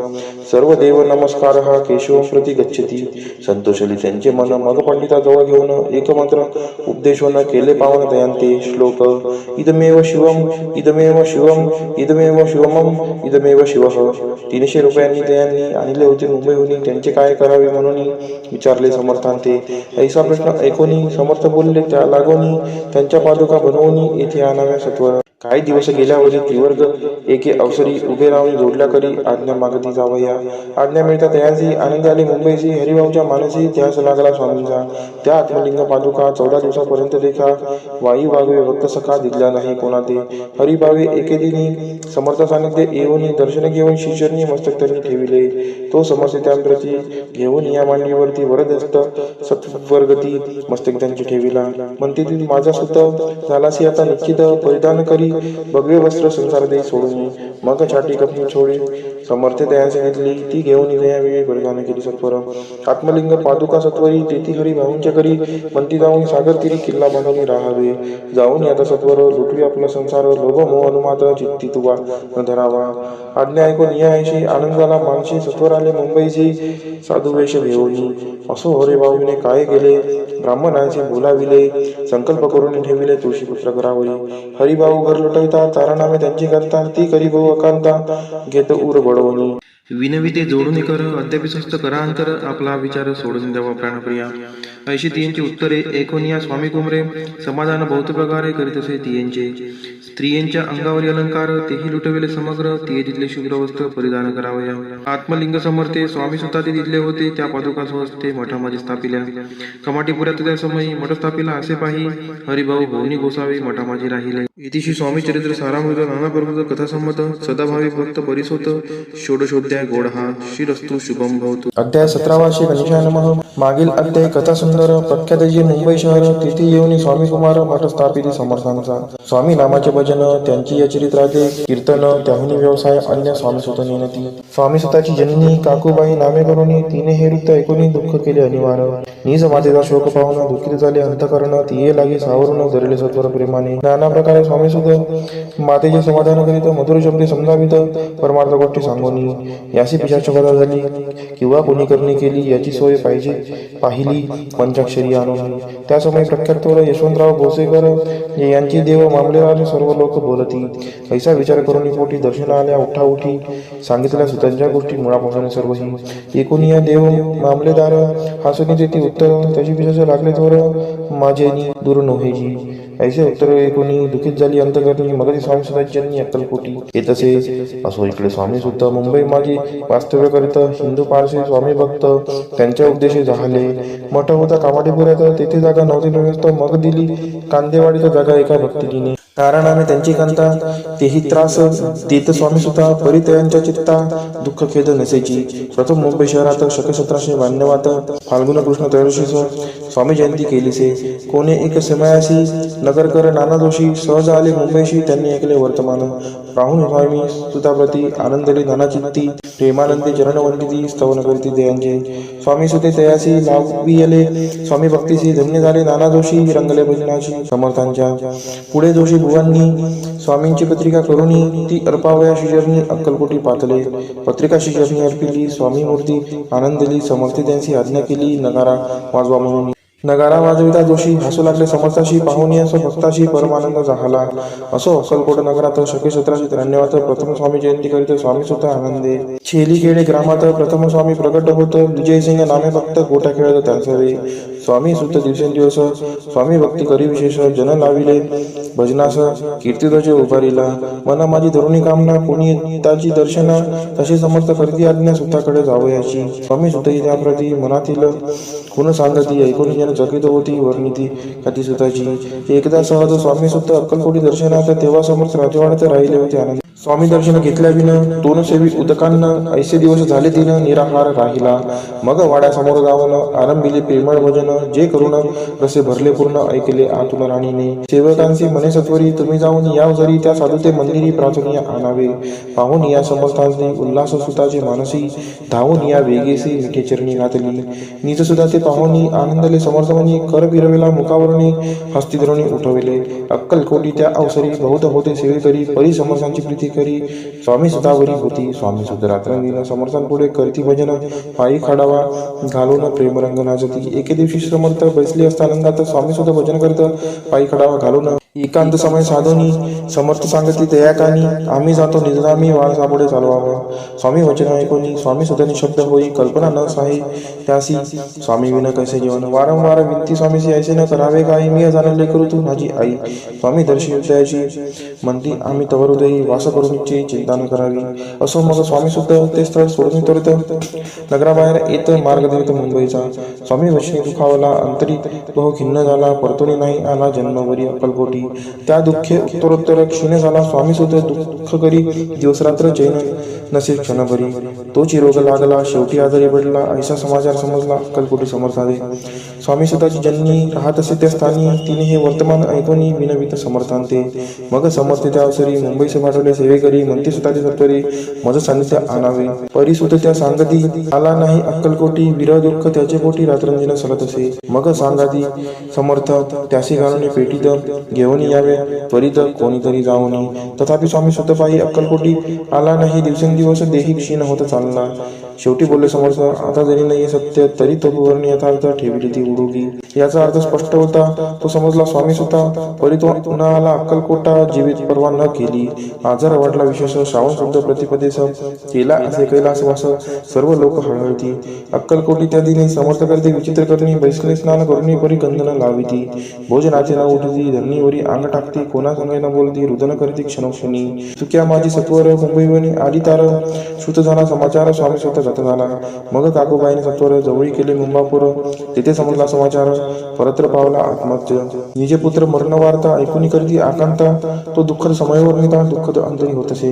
सर्व देव नमस्कारः केशवं प्रति गच्छति. संतोषली त्यांचे मन. मग पंडिताजवळ घेऊन एक मंत्र उपदेशवन केले पावन दयांते. श्लोक: इदमेव शिवम इदमेव शिवम इदमेव शिवमम इदमेव शिवः. 300 रुपयांनी त्यांनी आणले होते मुंबईहून. त्यांचे काय करावे म्हणून विचारले समर्थांते. ऐसा प्रश्न ऐकून समर्थ बोलले, त्या लागोनी त्यांच्या पादुका बनवून येथे आणाव्या सत्वर. काही दिवस गेल्यावरी त्रिवर्ग एके अवसरी उभे राहून जोडल्या करी आज्ञा मागती जावया. आज्ञा मिळता तयांची आनंद आले मुंबईची. हरिभाऊच्या मानसी ध्यास लागला स्वामींचा. त्या आत्मलिंग पादुका 14 दिवसापर्यंत देखा वायू वागवे भक्त सखा दिसला नाही कोणा ते. हरिभावे एके दिनी समर्थ सानिध्य येऊन दर्शन घेऊन शिष्यांनी मस्तक त्यांनी ठेविले. तो समर्थ त्यांप्रती घेऊन या मांडीवरती वरदस्त सत्वर्गती मस्तक त्यांची ठेविला. म्हणते ती माझा सुत झालासी आता निश्चित. परिधान करी भगवे वस्त्र संसार दे सोडून. मग छाटी कपनी छोडी समर्थ तयांची घेतली. ती घेऊन यावेळी परिधान केली सत्वर. आत्मलिंग पादुका सत्वरी तेथी हरिभाऊंच्या करी. म्हणती जाऊन सागर तीरी किल्ला बांधून राहावे. जाऊन आता सत्वर लुटवी आपला संसार. लोभ मोह अनुमात चित्ती तुवा न धरावा. आज्ञा ऐकून या ऐशी आनंद झाला मानशी. सत्वर आले मुंबईची साधू वेश घेऊन. असो हरिभाऊने काय केले ब्राह्मणांचे बोलाविले. संकल्प करून ठेविले तुळशीपुत्र घरावरी. हरिभाऊ घर लुटविता तारानामे त्यांची करता. ती करी भाऊ अकांता घेत उर बडवणी. विनविते जोडून कर अद्याप स्वस्त करा अंतर. आपला विचार सोडून द्यावा प्राणप्रिया. ऐशी तियांची उत्तरे ऐकून या स्वामी कुमरे. समाधान बहुत प्रकारे करीत असे तियांचे. स्त्रियांच्या अंगावरील अलंकार तेही लुटविले समग्र. तिये तिथले शुभ्र वस्त्र परिधान करावया. आत्मलिंग समर्थे स्वामी सुद्धा ते तिथले होते. त्या पादुका स्वस्ते मठामध्ये स्थापिल्या. कमाटीपुऱ्यात त्या समयी मठ स्थापिला असे पाही. हरिभाऊ भवनी गोसावे मठामाजी राहिले. इतिशी स्वामी चरित्र सारामृत नाना प्रकृत कथासंमत सदाभावी भक्त परिसोत षोडशोध्याय गोडहा. श्रीरस्तु शुभम भवतु. अध्याय 17वा. श्री गणेशाय नमः. मागील अध्याय कथा सुंदर. प्रख्यात जे मुंबई शहर तिथे येऊन स्वामी कुमार मठ स्थापित समर्थांचा. स्वामी नामाचे भजन त्यांची या चरित्राचे कीर्तन त्याहुनी व्यवसाय अन्य स्वामी सुत नेनती. स्वामी सुताची जननी काकूबाई नामे करून तिने हे वृत्त ऐकून दुःख केले अनिवार्य. निज मातेचा शोक पाहून दुःखित झाले अंतकरण. तिये लागे सावरून धरले सत्वर प्रेमाने. नाना प्रकारे स्वामी सुत मातेचे समाधान करीत मधुर शब्दे समजावित परमार्थ गोष्टी सांगून. यासी पिशाच बाधा झाली किंवा कोणी करणी केली याची सोय पाहिजे पाहिली पंचाक्षरी आणून. त्या समय प्रख्यात यशवंतराव भोसेकर यांची देव मामलेदार सर्व लोक बोलती. ऐसा विचार करून पोटी दर्शन आल्या उठाउठी सांगितल्या सुतांच्या गोष्टी मुळापासून सर्वही. एकूण या देव मामलेदार हासुनी देती उत्तर. त्याची पिशाच लागले थोर माझेनी दूर नव्हेजी. ऐसे उत्तर ऐकून दुखित झाली अंतकरणी. मग ती स्वामी सुतांची अक्कलकोटी येत असे. असो इकडे स्वामी सुत मुंबई माझी वास्तव्य करीत. हिंदू पारसी स्वामी भक्त त्यांच्या उपदेशी झाले. मठ होता कामाडीपुऱ्यात. तेथे जागा नव्हती व्यवस्था. मग दिली कांदेवाडीत जागा एका भक्तिकीने. कारण आम्ही त्यांची कांता तेही त्रास देत स्वामी सुता. परितयांच्या चित्ता दुःख खेद नसेची. प्रथम मुंबई शहरात शके 1792 फाल्गुन कृष्ण त्रयोदशीस स्वामी जयंती केलीसे. कोणे एक समयासी नगरकर नाना जोशी सहज आले मुंबईशी. त्यांनी ऐकले वर्तमान. राहून स्वामी सुताप्रती आनंदली नाना चित्ती. प्रेमानंदी चरणवंदिती स्तवन करीती दयांचे. स्वामी सुते तयासी लावियले. स्वामी भक्तीसी धन्य झाले नाना जोशी. रंगले भजनाची समर्थांच्या. पुढे जोशी बुवांनी स्वामींची पत्रिका करून ती अर्पावया शिशरनी अक्कलकोटी पातले. पत्रिका शिशरनी अर्पिली. स्वामी मूर्ती आनंदली. समर्थ त्यांची आज्ञा केली नगारा वाजवा म्हणून. नगारा वाजविता जोशी हसू लागले समर्थाशी. पाहुणी असो भक्ताशी परमानंद झाला. असो अक्कलकोट नगरात शके 1793 प्रथम स्वामी जयंती करीत स्वामी सुत आनंदे. छेलीखेडे ग्रामात प्रथम स्वामी प्रकट होत. विजयसिंग नामे भक्त गोटा खेळत त्यांचे. स्वामी सुत दिवसेंदिवस स्वामी भक्ती करी विशेष. जन लाविले भजनास कीर्तिध्वज उभारिला. मना माझी धरुणी कामना कोणी ताची दर्शना. तशी समर्थ करती आज्ञा सुताकडे जावयाची. स्वामी सुतही त्याप्रती मनातील गुण सांगती. ऐकून जन चकित होती वर्णिती कथी सुताची. एकदा सहज स्वामी सुत अक्कलकोटी दर्शनात. तेव्हा समर्थ राजवाड्यात राहिले होते आनंद. स्वामी दर्शन घेतल्याविन तोन सेवी उदकांना ऐसे दिवस झाले दिन निराहार राहिला. मग वाड्यासमोर जाऊन आरंभिले प्रेमळ भजन, जे करून रसे भरले पूर्ण ऐकले आतुन राणीने. सेवकांचे मने सत्वरी, तुम्ही जाऊन या जरी त्या साधुते मंदिरी प्राचुर्य आणावे. पाहून या समर्थांनी उल्हास सुताचे मानसी, धावून या वेगेसी मिठे चरणी घातली. नीच सुद्धा ते पाहुनी आनंदले समर्थमनी, कर फिरविला मुखावरणी हस्ती धरुणी उठविले. अक्कलकोटी त्या अवसरी बहुत होते सेवेकरी, परी समर्थांची प्रीती करी स्वामी सुतावरी होती. स्वामी सुत रात्रंदिन समर्थांपुढे करती भजन, पायी खाडावा घालून प्रेमरंग नाचती. एके दिवशी समर्थ बसले असता आनंदात, स्वामी सुत भजन करत पायी खाडावा घालून एकांत समय साधोनी. समर्थ सांगती दयाकानी, आम्ही जातो निजनामी वाळ सापुढे चालवावं. स्वामी वचन ऐकोनी स्वामी सुतानी शब्द होई, कल्पना न साही त्यासी स्वामी विन कैसे जीवन. वारंवार विनती स्वामीसी, ऐसे न करावे काही, मी जाणले करू तू माझी आई. स्वामी दर्शी द्यायची म्हणती, आम्ही तवर उदयी वास करून इच्छे चिंता न करावी. असो मग स्वामी सुद्ध ते स्थळ सोडून त्वरित नगराबाहेर येत मार्ग देत मुंबईचा. स्वामी वचनी दुखावला अंतरी बहु खिन्न झाला, परतुनी नाही आला जन्मवरी अक्कलकोटी. त्या दुःखे उत्तरोत्तर क्षीण झाला, स्वामी सुद्धा दुःख करी दिवसरात्र चैन नसे क्षणभरी. तोची रोग लागला शेवटी आजारी पडला, ऐसा समाचार समजला अक्कलकोटी समर्थादे. स्वामी सुताची जननी राहत असे त्या स्थानी, तिने हे वर्तमान ऐकूनी विनवित समर्थांते. मग समर्थ त्या अवसरी मुंबईस पाठवले सेवेकरी, म्हणते सुताचे सत्वरी मज सानिध्य आणावे. परिसुत त्या सांगती, आला नाही अक्कलकोटी, विरह दुःख त्याचे पोटी रात्रंदिन सलत असे. मग सांगाती समर्थ त्यासी घालून पेटीत घेऊन यावे त्वरित कोणीतरी जाऊनी. तथापि स्वामी स्वतःपायी अक्कलकोटी आला नाही, दिवसेंदिवस देही क्षीण होत चालला. शेवटी बोलले समर्थ, आता जरी नाही सत्य तरी तपोवर्णी यथार्थ ठेवली ती उडुगी. याचा अर्थ स्पष्ट होता, तो समजला स्वामी स्वतः. परी तो पुन्हा आला अक्कलकोटा, जीवित परवा न केली. आजार वाढला विशेष, श्रावण शुद्ध प्रतिपदेश केला असे कैलासवास, सर्व लोक हळहळती. अक्कलकोटी त्या दिनी समर्थ करते विचित्र करणी, बैसले स्नान करुणी परी गंधन लाविती. भोजनाचे न उठती, धरणीवरी अंग टाकती, कोणा संगे न बोलती, रुदन करती क्षणोक्षणी. चुक्या माझी सत्वर मुंबईवनी आली तार, श्रुत झाला समाचार स्वामी स्वतः गत झाला. मग काकूबाईने सत्वर जवळी केले मुंबापूर, तेथे समजला समाचार, परत्र पावला आत्महत्य. निजे पुत्र मरण वार्ता ऐकुनी करती आकांता, तो दुःखद समयवर्णिता दुःखद अंतरी होत असे.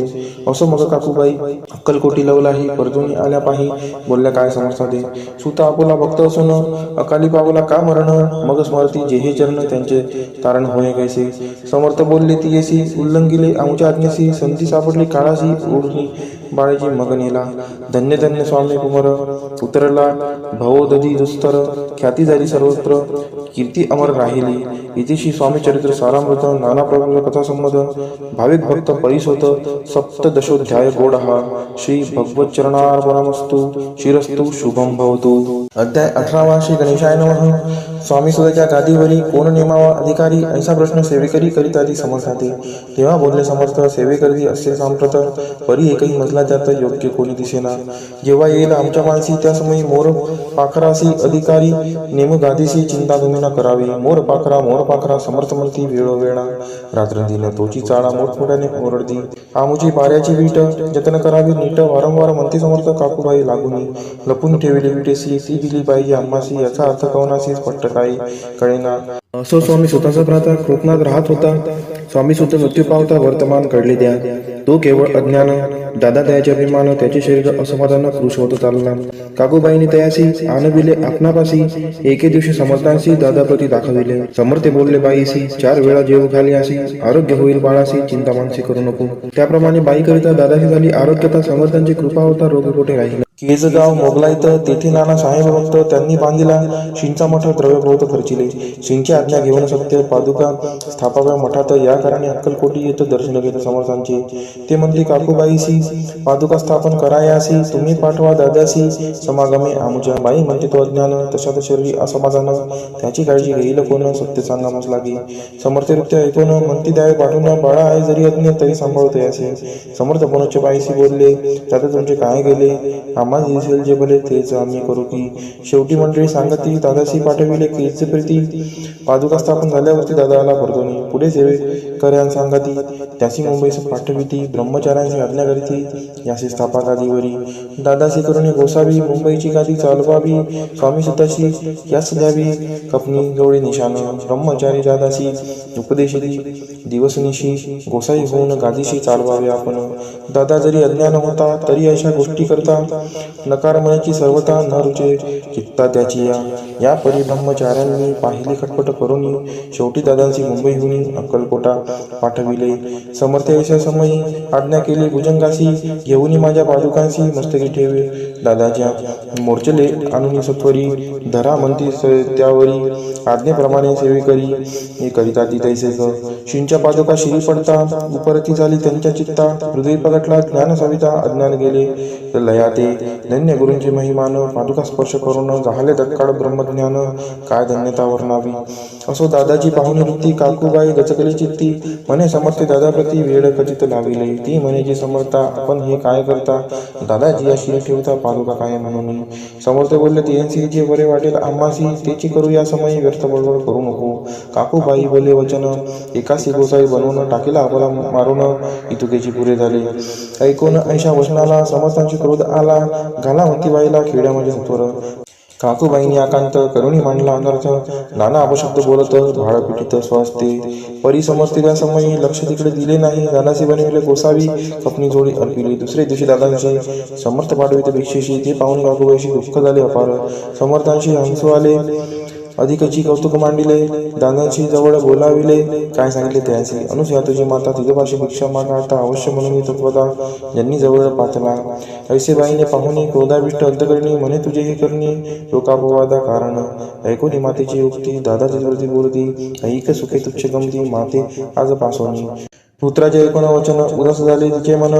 असं मग काकूबाई अक्कलकोटी लवलाही, परतुनी आल्या पाही, बोलल्या काय समर्थादे. सुता आपुला भक्त असून अकाली पावला का मरण, मग स्मरती जेहे चरण त्यांचे तारण होय कैसे. समर्थ बोलले ती येसी, उल्लंघिले आमच्या आज्ञेसी, संधी सापडली काळाशी उरली बाळीची मग नेला. धन्य धन्य स्वामी कुमार उतरला भवोदधी दुस्तर, ख्याती झाली सर्वत्र कीर्ती अमर राहिली. इतिशी स्वामी चरित्र सारामृत, नाना प्रबंध कथा संमत, भाविक भक्त परिसोत, सप्तदशोध्याय गोड हा. श्री भगवत चरणार्पणमस्तु, शिरस्तु शुभम भवतु. अध्याय 18. श्री गणेशाय नमः. स्वामी सुताच्या गादीवरी कोण नेमावा अधिकारी, ऐसा प्रश्न सेवेकरी करीत आधी समर्थाते. तेव्हा बोलले समर्थ, सेवेकरी असे सांप्रत, परी एकही मजला त्यात योग्य कोणी दिसेना. जेव्हा येईल आमच्या मानसी त्या समयी मोर पाखरासी अधिकारी, नेम गादीसी चिंता तुम्ही न करावी. मोर पाखरा समर्थ म्हणती वेळोवेळा, रात्रंदिन तोची चाळा मोठमोठ्याने ओरडती. आमुची पाऱ्याची वीट जतन करावी नीट, वारंवार म्हणते समर्थ काकूबाई लागुनी. लपून ठेवली विटेसी, ती दिली पाहिजे आम्हासी, याचा अर्थ कवनासी स्पष्ट काही कळेना. असो स्वामी स्वतःचा भ्राता कोकणात राहत होता. स्वामी सुद्धा मृत्यू पावता वर्तमान कळले द्या. तो केवळ अज्ञान, दादा दयाचे अभिमान, त्याचे शरीर असमाधान कृश होत चालला. काकूबाईने तयासी आणविले आपणापासी, एके दिवशी समर्थांशी दादाप्रती दाखविले. समर्थ बोलले बाईसी, 4 वेळा जेव घाली असी, आरोग्य होईल बाळासी, चिंता मानसी करू नको. त्याप्रमाणे बाईकरिता दादाशी झाली आरोग्यता, समर्थांची कृपा होता रोग कोठे राहिला. केजगाव मोगलाईत तेथे नाना साहेब भक्त, त्यांनी बांधिला शिंचा मठ, द्रव्य बहुत खर्चिले. शिंची आज्ञा घेऊन सत्य पादुका स्थापाव्या मठात, या कारणे अक्कलकोटी येत दर्शन घेत समर्थांचे. ते म्हणते काकूबाईसी, पादुका स्थापन करायासी, तुम्ही पाठवा दादासी समागमे आमुच्या. बाई म्हणते तो अज्ञान, तशात शरीर असमाधान, त्याची काळजी घेईल कोण, सत्य सांगा मस लागी. समर्थरित्य ऐकून म्हणती द्यावे पाठवून, बाळा आहे जरी अज्ञ तरी सांभाळते असे. समर्थ पुनश्च बाईसी बोलले, त्यात तुमचे काय गेले, आम्हाला दिसेल जे भले तेच आम्ही करू की. शेवटी मंडळी सांगती दादाशी पाठविले केच प्रीती. पादुका स्थापन झाल्यावरती दादाला परतोनी. पुढे सेवे कर्यान सांगती त्यासी मुंबईस पाठविती ब्रह्मचार्यांची आज्ञा करीती यासी स्थापा गादीवरी दादासी करुणी गोसावी मुंबईची गादी चालवावी स्वामी सुताशी यास द्यावी कपनी जोडी निशान ब्रह्मचारी दादासी उपदेशिती दिवसनिशी गोसाई होऊन गादीशी चालवावे आपण दादा जरी अज्ञान होता तरी अशा गोष्टी करता नकार मनाची सर्वता न रुचे चित्ता त्याची या परी ब्रह्मचार्यांनी पाहिली खटपट करून शेवटी दादांची मुंबईहून अक्कलकोटा पाठविले समर्थेच्या समयी आज्ञा केली भुजंगासी घेऊन माझ्या पादुकांशी मस्तकी ठेवे दादाच्या मोर्चले आणून सत्वरी धरा म्हणती त्यावरी आज्ञेप्रमाणे सेवे करी करिता ती तैसे शिंच्या पादुका शिरी पडता उपरती झाली त्यांच्या चित्ता हृदय पगटला ज्ञान सविता अज्ञान गेले लयाते धन्य गुरूंची महिमान पादुका स्पर्श करून झाले तत्काळ ब्रह्मज्ञान काय धन्यता वर्णावी असो दादाची पाहुणी वृत्ती काकूबाई गचकली चित्ती म्हणे समर्थ दादाप्रती वेळ खचित लाविले ती म्हणे जी समर्था आपण हे काय करता दादाजी या शिरी ठेवता पादुका काय म्हणून समर्थ बोलले त्यांची जे बरे वाटेल आम्हासी त्याची करू या समयी व्यर्थ बडबड करू नको काकूबाई बोले वचन एकासी गोसाई बनवून टाकीला आपला मारून इतुकेची पुरे झाले ऐकून ऐशा वचनाला समर्थांची क्रोध आला घाला मतीबाईला खेड्यामध्ये सत्वर काकूबाईंनी आकांत करुणी मांडला अनर्थ नाना अपशब्द बोलत भाडपिटीत स्वस्ते परी समजते त्या समयी लक्ष तिकडे दिले नाही दादासी बनविले गोसावी कपनी जोडी अर्पिली दुसरे दिवशी दादांची समर्थ पाठवित भिक्षेशी ते पाहून काकूबाईशी दुःख झाले अपार समर्थांशी हंसू आले अधिकची कौतुक मांडिले दादांशी जवळ बोलाविले काय सांगितले त्याची अनुसया तुझी माता तिजोबाशी भिक्षा मागता अवश्य म्हणून तत्वता ज्यांनी जवळ पातला ऐसेबाईने पाहुणी क्रोधाविष्ट अंतकरणी म्हणे तुझे हे करणी लोकापवादा कारण ऐकून मातेची युक्ती दादा तिजवरती बोलती ऐक सुखे तुच्छ गमती माते आज पासोनी पुत्राचे ऐकून वचन उदास झाले तिचे मन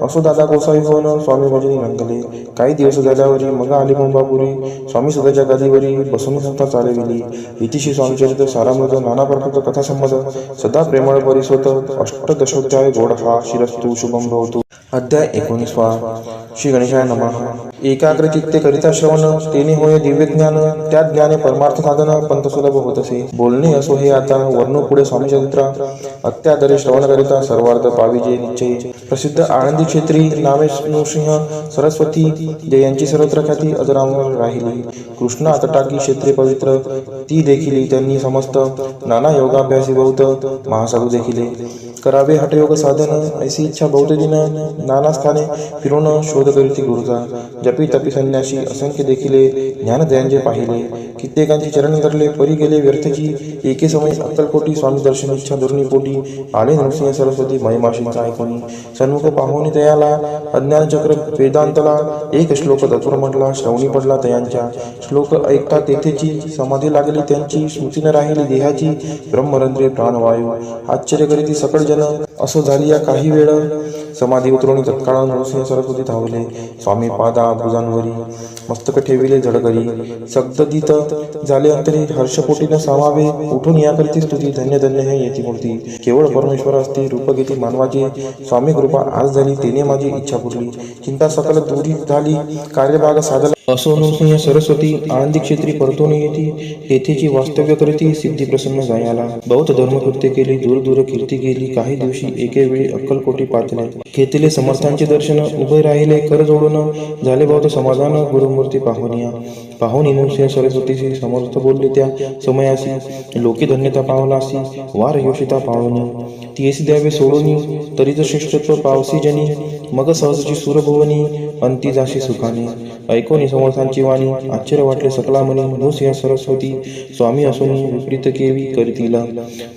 असो दादा गोसावी होऊन स्वामी भजनी रंगले काही दिवस झाल्यावरी मग आली मुंबापुरी स्वामी सुधाच्या गादीवरी बसून संस्था चालविली इतिशी स्वामीचरित्र सारामृत नाना प्रकारचा कथा संमत सदा प्रेमळ परिसोत अष्टदशोध्याय गोड हा शिरस्तु शुभम भवतु अध्याय 19 श्री गणेशाय नमः एकाग्र चित्ते करिता श्रवण तेने होय दिव्य ज्ञान त्या ज्ञाने परमार्थ साधन पंत सुलभ होत असे बोलणे असो हे आता वर्णू पुढे स्वामी चरित्र अत्यादरे श्रवण करिता सर्वार्थ पाविजे निश्चय प्रसिद्ध आनंदी क्षेत्री नामे नृसिंह सरस्वती यांची सर्वत्र ख्याती अजरामर राहिली कृष्णा तटाकी क्षेत्रे पवित्र ती देखील त्यांनी समस्त नाना योगाभ्यासी बहुत महासाधू देखिले करावे हठयोग साधन ऐसी इच्छा बहुत दिन नाना स्थाने फिरून शोध करीती गुरुचा जपी तपी संन्यासी असंख्य देखिले ज्ञानदयांचे पाहिले कित्येकांची चरण धरले परी गेले व्यर्थची एके समय अक्कलकोटी स्वामी दर्शन इच्छा धोरणी पोटी आले नृसिंह सरस्वती महिमाशींचा ऐकून सन्मुख पाहुणी तयाला अज्ञान चक्र वेदांतला एक श्लोक तत्पर म्हटला श्रवणी पडला तयांच्या श्लोक ऐकता तेथेची समाधी लागली त्यांची स्मृती न राहिली देहाची ब्रह्मरंध्रे प्राणवायू आश्चर्य करीती सकळ जन असो झाली या काही वेळ समाधी उतरवणी तत्काळ नृसिंह सरस्वती धावले स्वामी पादा भुजांवरी मस्तक ठेविले झडकरी सगदित झाले अंतरी हर्षपोटीनं सामावे उठून याकरिती स्तुती धन्य धन्य हे येती मूर्ती केवळ परमेश्वर असती रूप घेती मानवाची स्वामी कृपा आज झाली तेने माझी इच्छा पुरली चिंता सकल दूरी झाली कार्यभाग साधला असो नृसिंह सरस्वती आनंदी क्षेत्री परतून येती तेथेची वास्तव्य करीती सिद्धी प्रसन्न जायाला बहुत धर्मकृत्य केली दूर दूर कीर्ती गेली काही दिवशी एके वेळी अक्कलकोटी पातले घेतले समर्थांचे दर्शन उभे राहिले कर जोडून झाले बहुत समाधान गुरुमूर्ती पाहुणी नृसिंह सरस्वतीशी समर्थ बोलले त्या समयासी लोके धन्यता पावलासी वार योषिता पावनी तीस द्यावे सोडूनी तरीच श्रेष्ठत्व पावसी जनी मग सहजची सुरभुवनी अंती जाशी सुखाने ऐकोनी समर्थांची वाणी आश्चर्य वाटले सकला मनी नृसिंह सरस्वती स्वामी असून विपरीत केवी करतील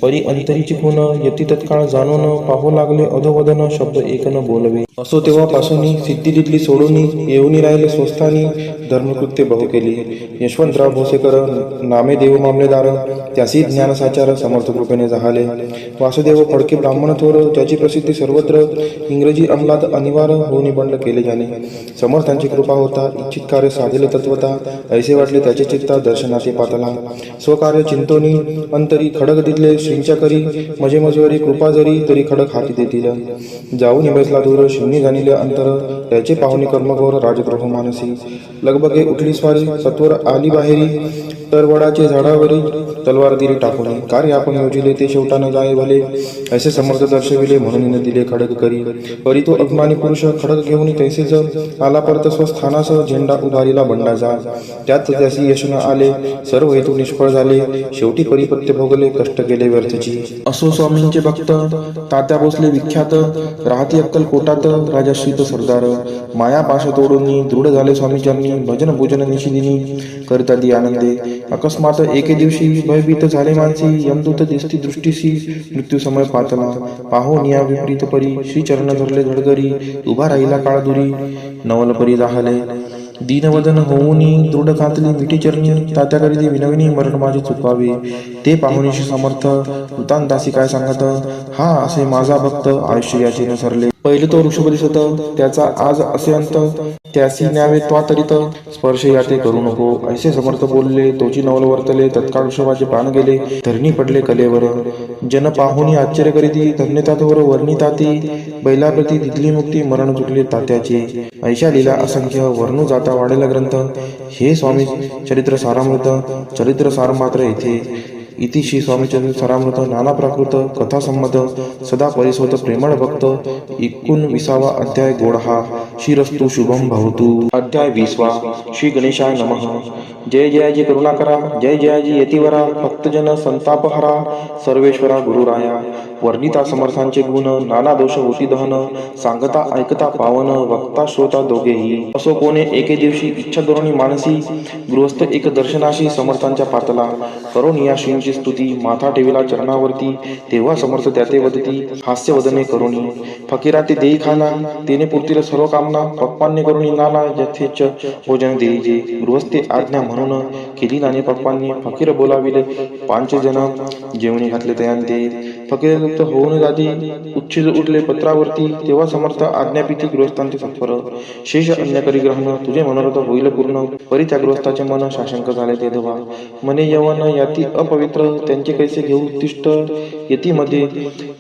परी अंतरीची खून यती तत्काळ जाणून पाहू लागले अधोवदन शब्द एक न बोलवे असो तेव्हापासून सिद्धी दिली सोडून येऊनी राहिले स्वस्थानी धर्मकृत्य बहु केली यशवंतराव भोसेकर नामे देव मामलेदार त्यासी ज्ञानसाचार समर्थ कृपेने झाले वासुदेव फडके ब्राह्मण थोर ज्याची प्रसिद्धी सर्वत्र इंग्रजी अंमलात अनिवार्य होऊन बंड केले जाणे समर्थांची कृपा होता इच्छित कार्य साधिले तत्वता ऐसे वाटले त्याचे चित्ता दर्शनाचे पातला स्वकार्य चिंतोनी अंतरी खडक दिले श्रींच्या करी मजे मजवरी कृपा जरी तरी खडक हाती देतील जाऊन बसला दूर शिवनी जाणिले अंतर त्याचे पाहुणी कर्मघोर राजद्रोह मानसी लगबगे उठली स्वारी सत्वर आली बाहेरी, तर वडाचे झाडावरी तलवारगिरी टाकून कार्य आपण योजिले ते शेवटानं जाय भले, ऐसे समर्थ दर्शविले म्हणून दिले खडक करी. परी तो अभिमानी पुरुष खडक घेऊन तैसेच आला परत स्वस्थानास, झेंडा उभारीला बंडाचा. त्यात त्यासी यश न आले, सर्व हेतू निष्फळ झाले, शेवटी परिपत्य भोगले, कष्ट केले व्यर्थची. असो स्वामींचे भक्त तात्या भोसले विख्यात, राहती अक्कलकोटात राजाश्रीत सरदार. माया पाश तोडून दृढ झाले स्वामीचरणी, भजन पूजन निशिदिनी करिता दी आनंदे. अकस्मात एके दिवशी भयभीत झाले मानसी, यमदूत दिसती दृष्टीसी मृत्यू समय पातला. पाहून या विपरीत परी श्री चरण धरले धडगरी, उभा राहिला काळदुरी नवल परी जाहले. दीनवदन होऊनी दृढ कातली मिठी चरणी, तात्याकरिती विनविनी मरण माझे चुकावे. ते पाहुणीशी समर्थ वृतांत दासी काय सांगत, हा असे माझा भक्त आयुष्य याचे न सरले. पहिले तो ऋषभ दिसत, त्याचा आज असे अंत, त्यासी न्यावे त्वातरित स्पर्श याते करू नको. ऐसे समर्थ बोलले, तोची नवल वर्तले, तत्काळ ऋषभाचे प्राण गेले, धरणी पडले कलेवर. जन पाहुणी आश्चर्य करीती, धन्यतातवर वर्णिताती, बैलाप्रती दिली मुक्ती, मरण चुकले तात्याचे. ऐशा लीला असंख्य, वर्णू जाता वाढेल ग्रंथ. हे स्वामी चरित्र सारामृत, चरित्र सार मात्र येथे. इति श्री स्वामी चरित्र सारामृत नाना प्राकृत कथा संमत, सदा परिसोत प्रेमळ भक्त. 19वा अध्याय गोड हा. श्रीरस्तु शुभम भवतु. अध्याय 20वा. श्री गणेशाय नमः. जय जयाजी करुणाकरा, जय जयाजी यतिवरा, भक्तजन संतापहरा, सर्वेश्वरा गुरुराया. वर्णिता समर्थांचे गुण, नाना दोष होती दहन, सांगता ऐकता पावन, वक्ता श्रोता दोघेही. असो कोणे एके दिवशी इच्छा धोरणी मानसी, गृहस्थ एक दर्शनाशी समर्थांच्या पातला. करून या श्रींची स्तुती, माथा ठेविला चरणावरती, तेव्हा समर्थ त्याते वदती, हास्य वदने करुणी. फकीरा ते देई खाना, तेने पुरतील सर्व कामना, पप्पांनी करुणी नाना यथेच भोजन देईजे. गृहस्थे आज्ञा म्हणून केली नाने पप्पांनी, फकीर बोलाविले 5 जण, जेवणी घातले तयांते. फकीर तृप्त होऊन जाती, उच्छिज उठले पत्रावरती, तेव्हा समर्थ आज्ञापिती गृहस्थांचे सत्वर. शेष अन्य करी ग्रहण, तुझे मनोरथ होईल पूर्ण. परी त्या गृहस्थाचे मन शाशंक झाले ते धवा. मने यवन याती अपवित्र, त्यांचे कैसे घेऊ तिष्ठ. यतीमध्ये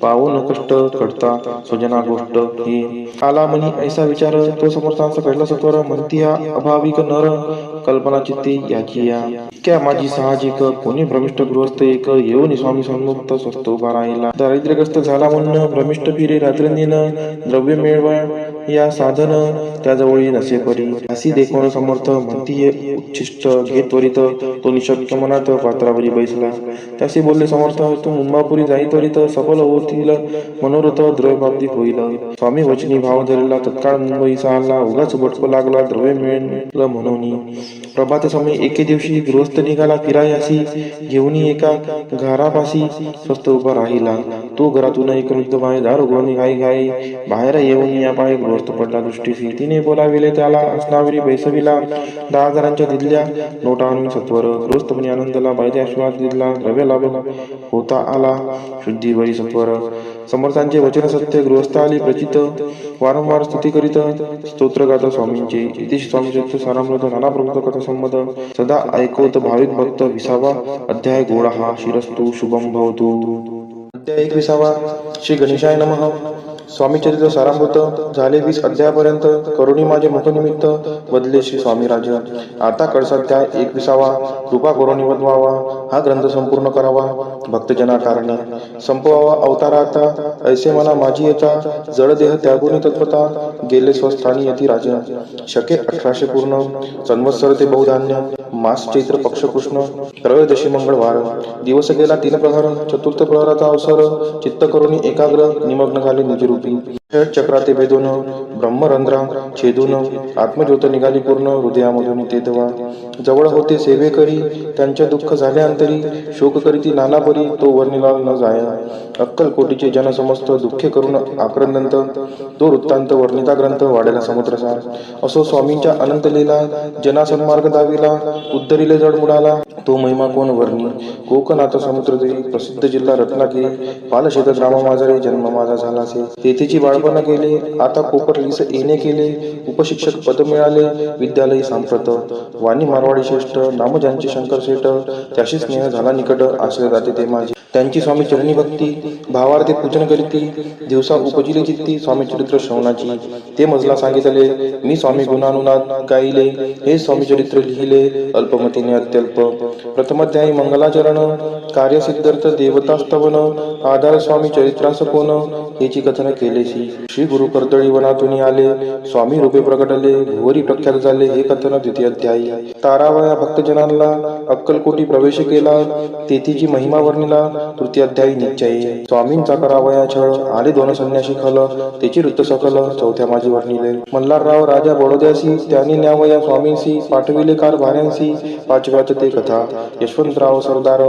पावन कष्ट कटता स्वजना गोष्ट ही. आला मनी ऐसा विचार, तो समर्थांचा घडला सत्वर. म्हणती हा अभाविक नर, कल्पना चित्ते याची या. क्या माझी साहजिक, कोणी भ्रमिष्ठ गृहस्थ एक, येऊन स्वामी सन्मुक्त स्वस्त उभा राहिला. दारिद्र्यग्रस्त झाला म्हणून भ्रमिष्ठ फिरे रात्रंदिन, द्रव्य मिळवा या साधन त्याजवळी नसे परी. अशी देखून समर्थ म्हणती उच्छिष्ट घे त्वरित, तो निशक्य मनात पात्रावरी बैसला. त्याशी बोलले समर्थ, तू मुंबापुरी जाई त्वरित, सफल होतील मनोरथ द्रव्यप्राप्ती होईल. स्वामी वचनी भाव धरला, तत्काळ मुंबई चालला, उगाच बटको लागला द्रव्य मिळेल म्हणून. प्रभात समय एके दिवशी गृहस्थ निघाला फिरायासी, घेऊन एका घरापाशी स्वस्त उभा राहिला. तो घरातून एक वृद्ध बाई दार उघडून घाई घाई बाहेर येऊन या पाय गृहस्थ पडला दृष्टीसी. तिने बोलाविले त्याला, असनावरी बैसविला, 10 हजारांच्या दिल्या नोटा आणून सत्वर. गृहस्थपणे आनंदला, बाईने आशीर्वाद दिला, द्रव्य लाभ होता आला, शुद्धी बरी सत्वर. समर्थांचे वचन सत्य, गृहस्थ आली प्रचित, वारंवार स्तुती करीत, स्तोत्र गाता स्वामींचे. इति स्वामी चरित्र सारामृत नाना प्रभुत कथा संमत, सदा ऐकवत भाविक भक्त. 20वा अध्याय गोड हा. श्रीरस्तु शुभम भवतु. अध्याय 21वा. श्री गणेशाय नमः. स्वामी चरित्र सारामृत झाले 20 अध्यायापर्यंत. करुणी माझे मुखनिमित्त वदले श्री स्वामी राज. आता कडसाध्याय 21वा. कृपा करुणी वदवावा, हा ग्रंथ संपूर्ण करावा, भक्तजना कारणे संपवावा अवताराता. ऐसे मला माझी येता, जड देह त्यागुनी तत्पता, गेले स्वस्थानी यती राज. शके 1800 पूर्ण, संवत्सर ते बहुधान्य, मास चैत्र पक्ष कृष्ण, त्रयोदशी मंगळवार. दिवस गेला 3 प्रहर, चतुर्थ प्रहराचा अवसर, चित्त करुणी एकाग्र, निमग्न झाले निजरूपी. चक्राते भेदून, ब्रह्मरंध्रा छेदून, आत्मज्योत निघाली पूर्ण, हृदयामधून ते दवा. जवळ होते सेवे करी, त्यांचे दुःख झाले अंतरी, शोक करीती नाना परी, तो वर्णिला न जाय. अक्कलकोटीचे जन समस्त दुःखे करून आक्रंदंत, तो वृत्तांत वर्णिता ग्रंथ वाढेला समुद्रसार. असो स्वामींच्या अनंत लीला, जना सन्मार्ग दाविला, उद्धरिले जड मुडाला, तो महिमा कोण वर्णी. कोकणात समुद्रदेवी, प्रसिद्ध जिल्हा रत्नागिरी, बालशेत ग्राम माझरे, जन्म माझा झालासे. तेथेची बाळपण गेले, आता कोपरलीस येणे केले. उपशिक्षक पद मिळाले, विद्यालयी सांप्रत. वाणी मारवाडी श्रेष्ठ, नाम ज्यांचे शंकर शेठ. त्याशी स्नेह झाला निकट, आश्रय जाते ते माझे. त्यांची स्वामी चरणी भक्ती, भावार्थे पूजन करीती. दिवसा उपजिले चित्ती, स्वामी चरित्र श्रवणाची. ते मजला सांगितले, मी स्वामी गुणानुनाद गाईले. हे स्वामी चरित्र लिहिले, अल्पमतीने अत्यल्प. प्रथमाध्यायी मंगलाचरण, कार्यसिद्धार्थ देवतास्तवन. आधार स्वामी चरित्रास कोण, याची कथन केलेसी. श्री गुरु कर्दळी वनातून आले, स्वामी रूपे प्रकटले. भुवरी प्रख्यात झाले, हे कथन द्वितीय अध्यायी. तारावया भक्तजनांना अक्कलकोटी प्रवेश केला, तेथीची महिमा वर्णिला. तृतीय अध्यायी निश्चयी. स्वामींचा करावया छळ, आले दोन संन्यासी खल. त्याची वृत्त सकल, चौथ्या माझी वर्णिले. मल्हारराव राजा बडोद्यासी, त्याने न्यावया स्वामींसी. पाठविले कार भाऱ्यांसी, पाचव्यात ते कथा. यशवंतराव सरदार,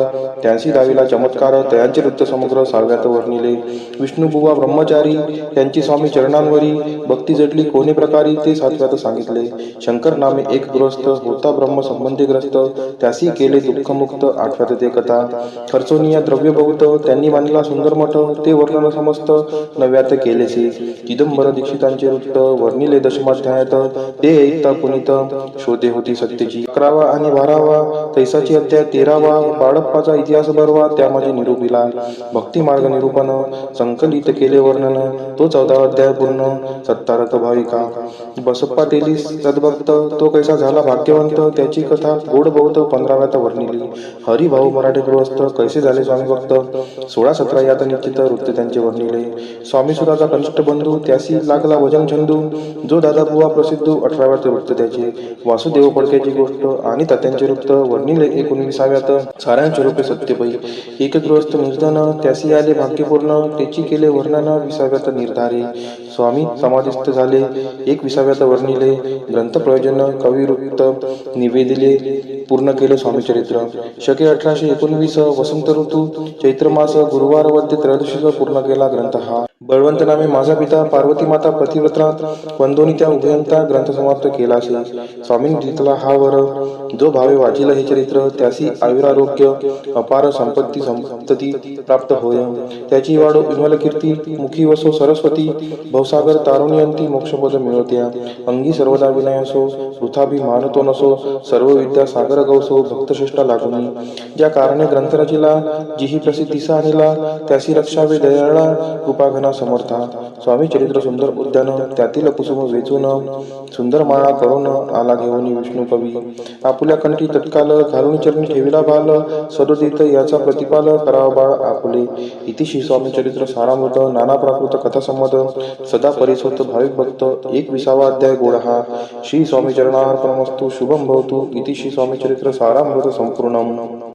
त्यांसी दाविला चमत्कार. त्यांचे वृत्त समग्र सहाव्यात वर्णिले. विष्णुबुवा ब्रह्मचारी, त्यांची स्वामी चरणांवरी. भक्ती जटली कोणी प्रकारी, ते सातव्यात सांगितले. शंकर नामे एक गृहस्थ, होता ब्रह्म संबंधी ग्रस्त. त्यासी केले दुःखमुक्त, आठव्यात ते कथा. खर्चोनिया द्रव्य बहुत, त्यांनी बांधला सुंदर मठ. ते वर्णन समस्त, नव्यात केलेसे. चिदंबर दीक्षितांचे वृत्त वर्णिले दशमाध्यायात. ते ऐकता पुनीत, शोधे होती सत्यची. 11वा आणि 12वा तैसाची अध्याय 13वा. बाळप्पाचा इतिहास बरवा, त्यामध्ये निरूपिला. भक्ती मार्ग निरूपण, संकलित केले वर्णन. तो 14वा अध्याय पूर्ण. सत्तारथ भाविका, बसप्पा तेली सद्भक्त. तो कैसा झाला भाग्यवंत, त्याची कथा गोड बहुत 15व्यात वर्णिली. हरिभाऊ मराठे गृहस्थ, कैसे झाले स्वामी भक्त. 16-17 यात निश्चित वृत्त त्यांचे वर्णिले. स्वामी सुराचा कनिष्ठ बंधू, त्यासी लागला भजन छंदू. जो दादा बुवा प्रसिद्ध, 18व्यात वृत्त त्याचे. वासुदेव फडक्याची गोष्ट आणि तात्यांचे वृत्त वर्णिले 19व्यात. सारांचे रूपे सत्यपै. एक गृहस्थ निर्धन, त्यासी आले भाग्यपूर्ण. त्याची केले वर्णन 20व्यात निर्धारे. स्वामी समाधिस्थ झाले, 21व्यात वर्णिले. ग्रंथ प्रयोजन कविवृत्त निवेदिले, पूर्ण केले स्वामी चरित्र. शके 1819 वसंत ऋतू, चैत्र मास, गुरुवार वद्य त्रयोदशीचा पूर्ण केला ग्रंथ हा. बळवंत नामे माझा पिता, पार्वती माता पतिव्रता. वंदोनी त्या उभयंता, ग्रंथ समाप्त केला असे. स्वामींनी दिसला हा वर, जो भावे वाचिला हे चरित्र. त्यासी आयुरारोग्य, अपार संपत्ती संपत्ती प्राप्त होय. त्याची वाढो विमल कीर्ती, मुखी वसो सरस्वती. भवसागर तारुण्यंती, मोक्षपद मिळवत्या. अंगी सर्वदा विनय असो, वृथाभिमान तो नसो. सर्व विद्या सागर गवसो, भक्तश्रेष्ठा लागुनी. ज्या कारणे ग्रंथ रचिला, जिही प्रसिद्धीसा आणिला. त्यासी रक्षावे दयाळा, कृपा घना समर्था. स्वामी चरित्र सुंदर उद्यान, त्यातील कुसुम वेचून. सुंदर माळा करून आला घेऊन विष्णू कवी. आपुल्या कंठी तत्काल, घालून चरणी ठेविला भाल. सदोदित याचा प्रतिपाल, करावा बाळ आपुले. इतिशी स्वामी चरित्र सारामृत, नाना प्राकृत कथा संमत. सदा परिसोत भाविक भक्त, 21वा अध्याय गोड हा. श्री स्वामी चरणार्पणमस्तु. शुभम भवतु. इतिशी स्वामी चरित्र सारामृत संपूर्णम.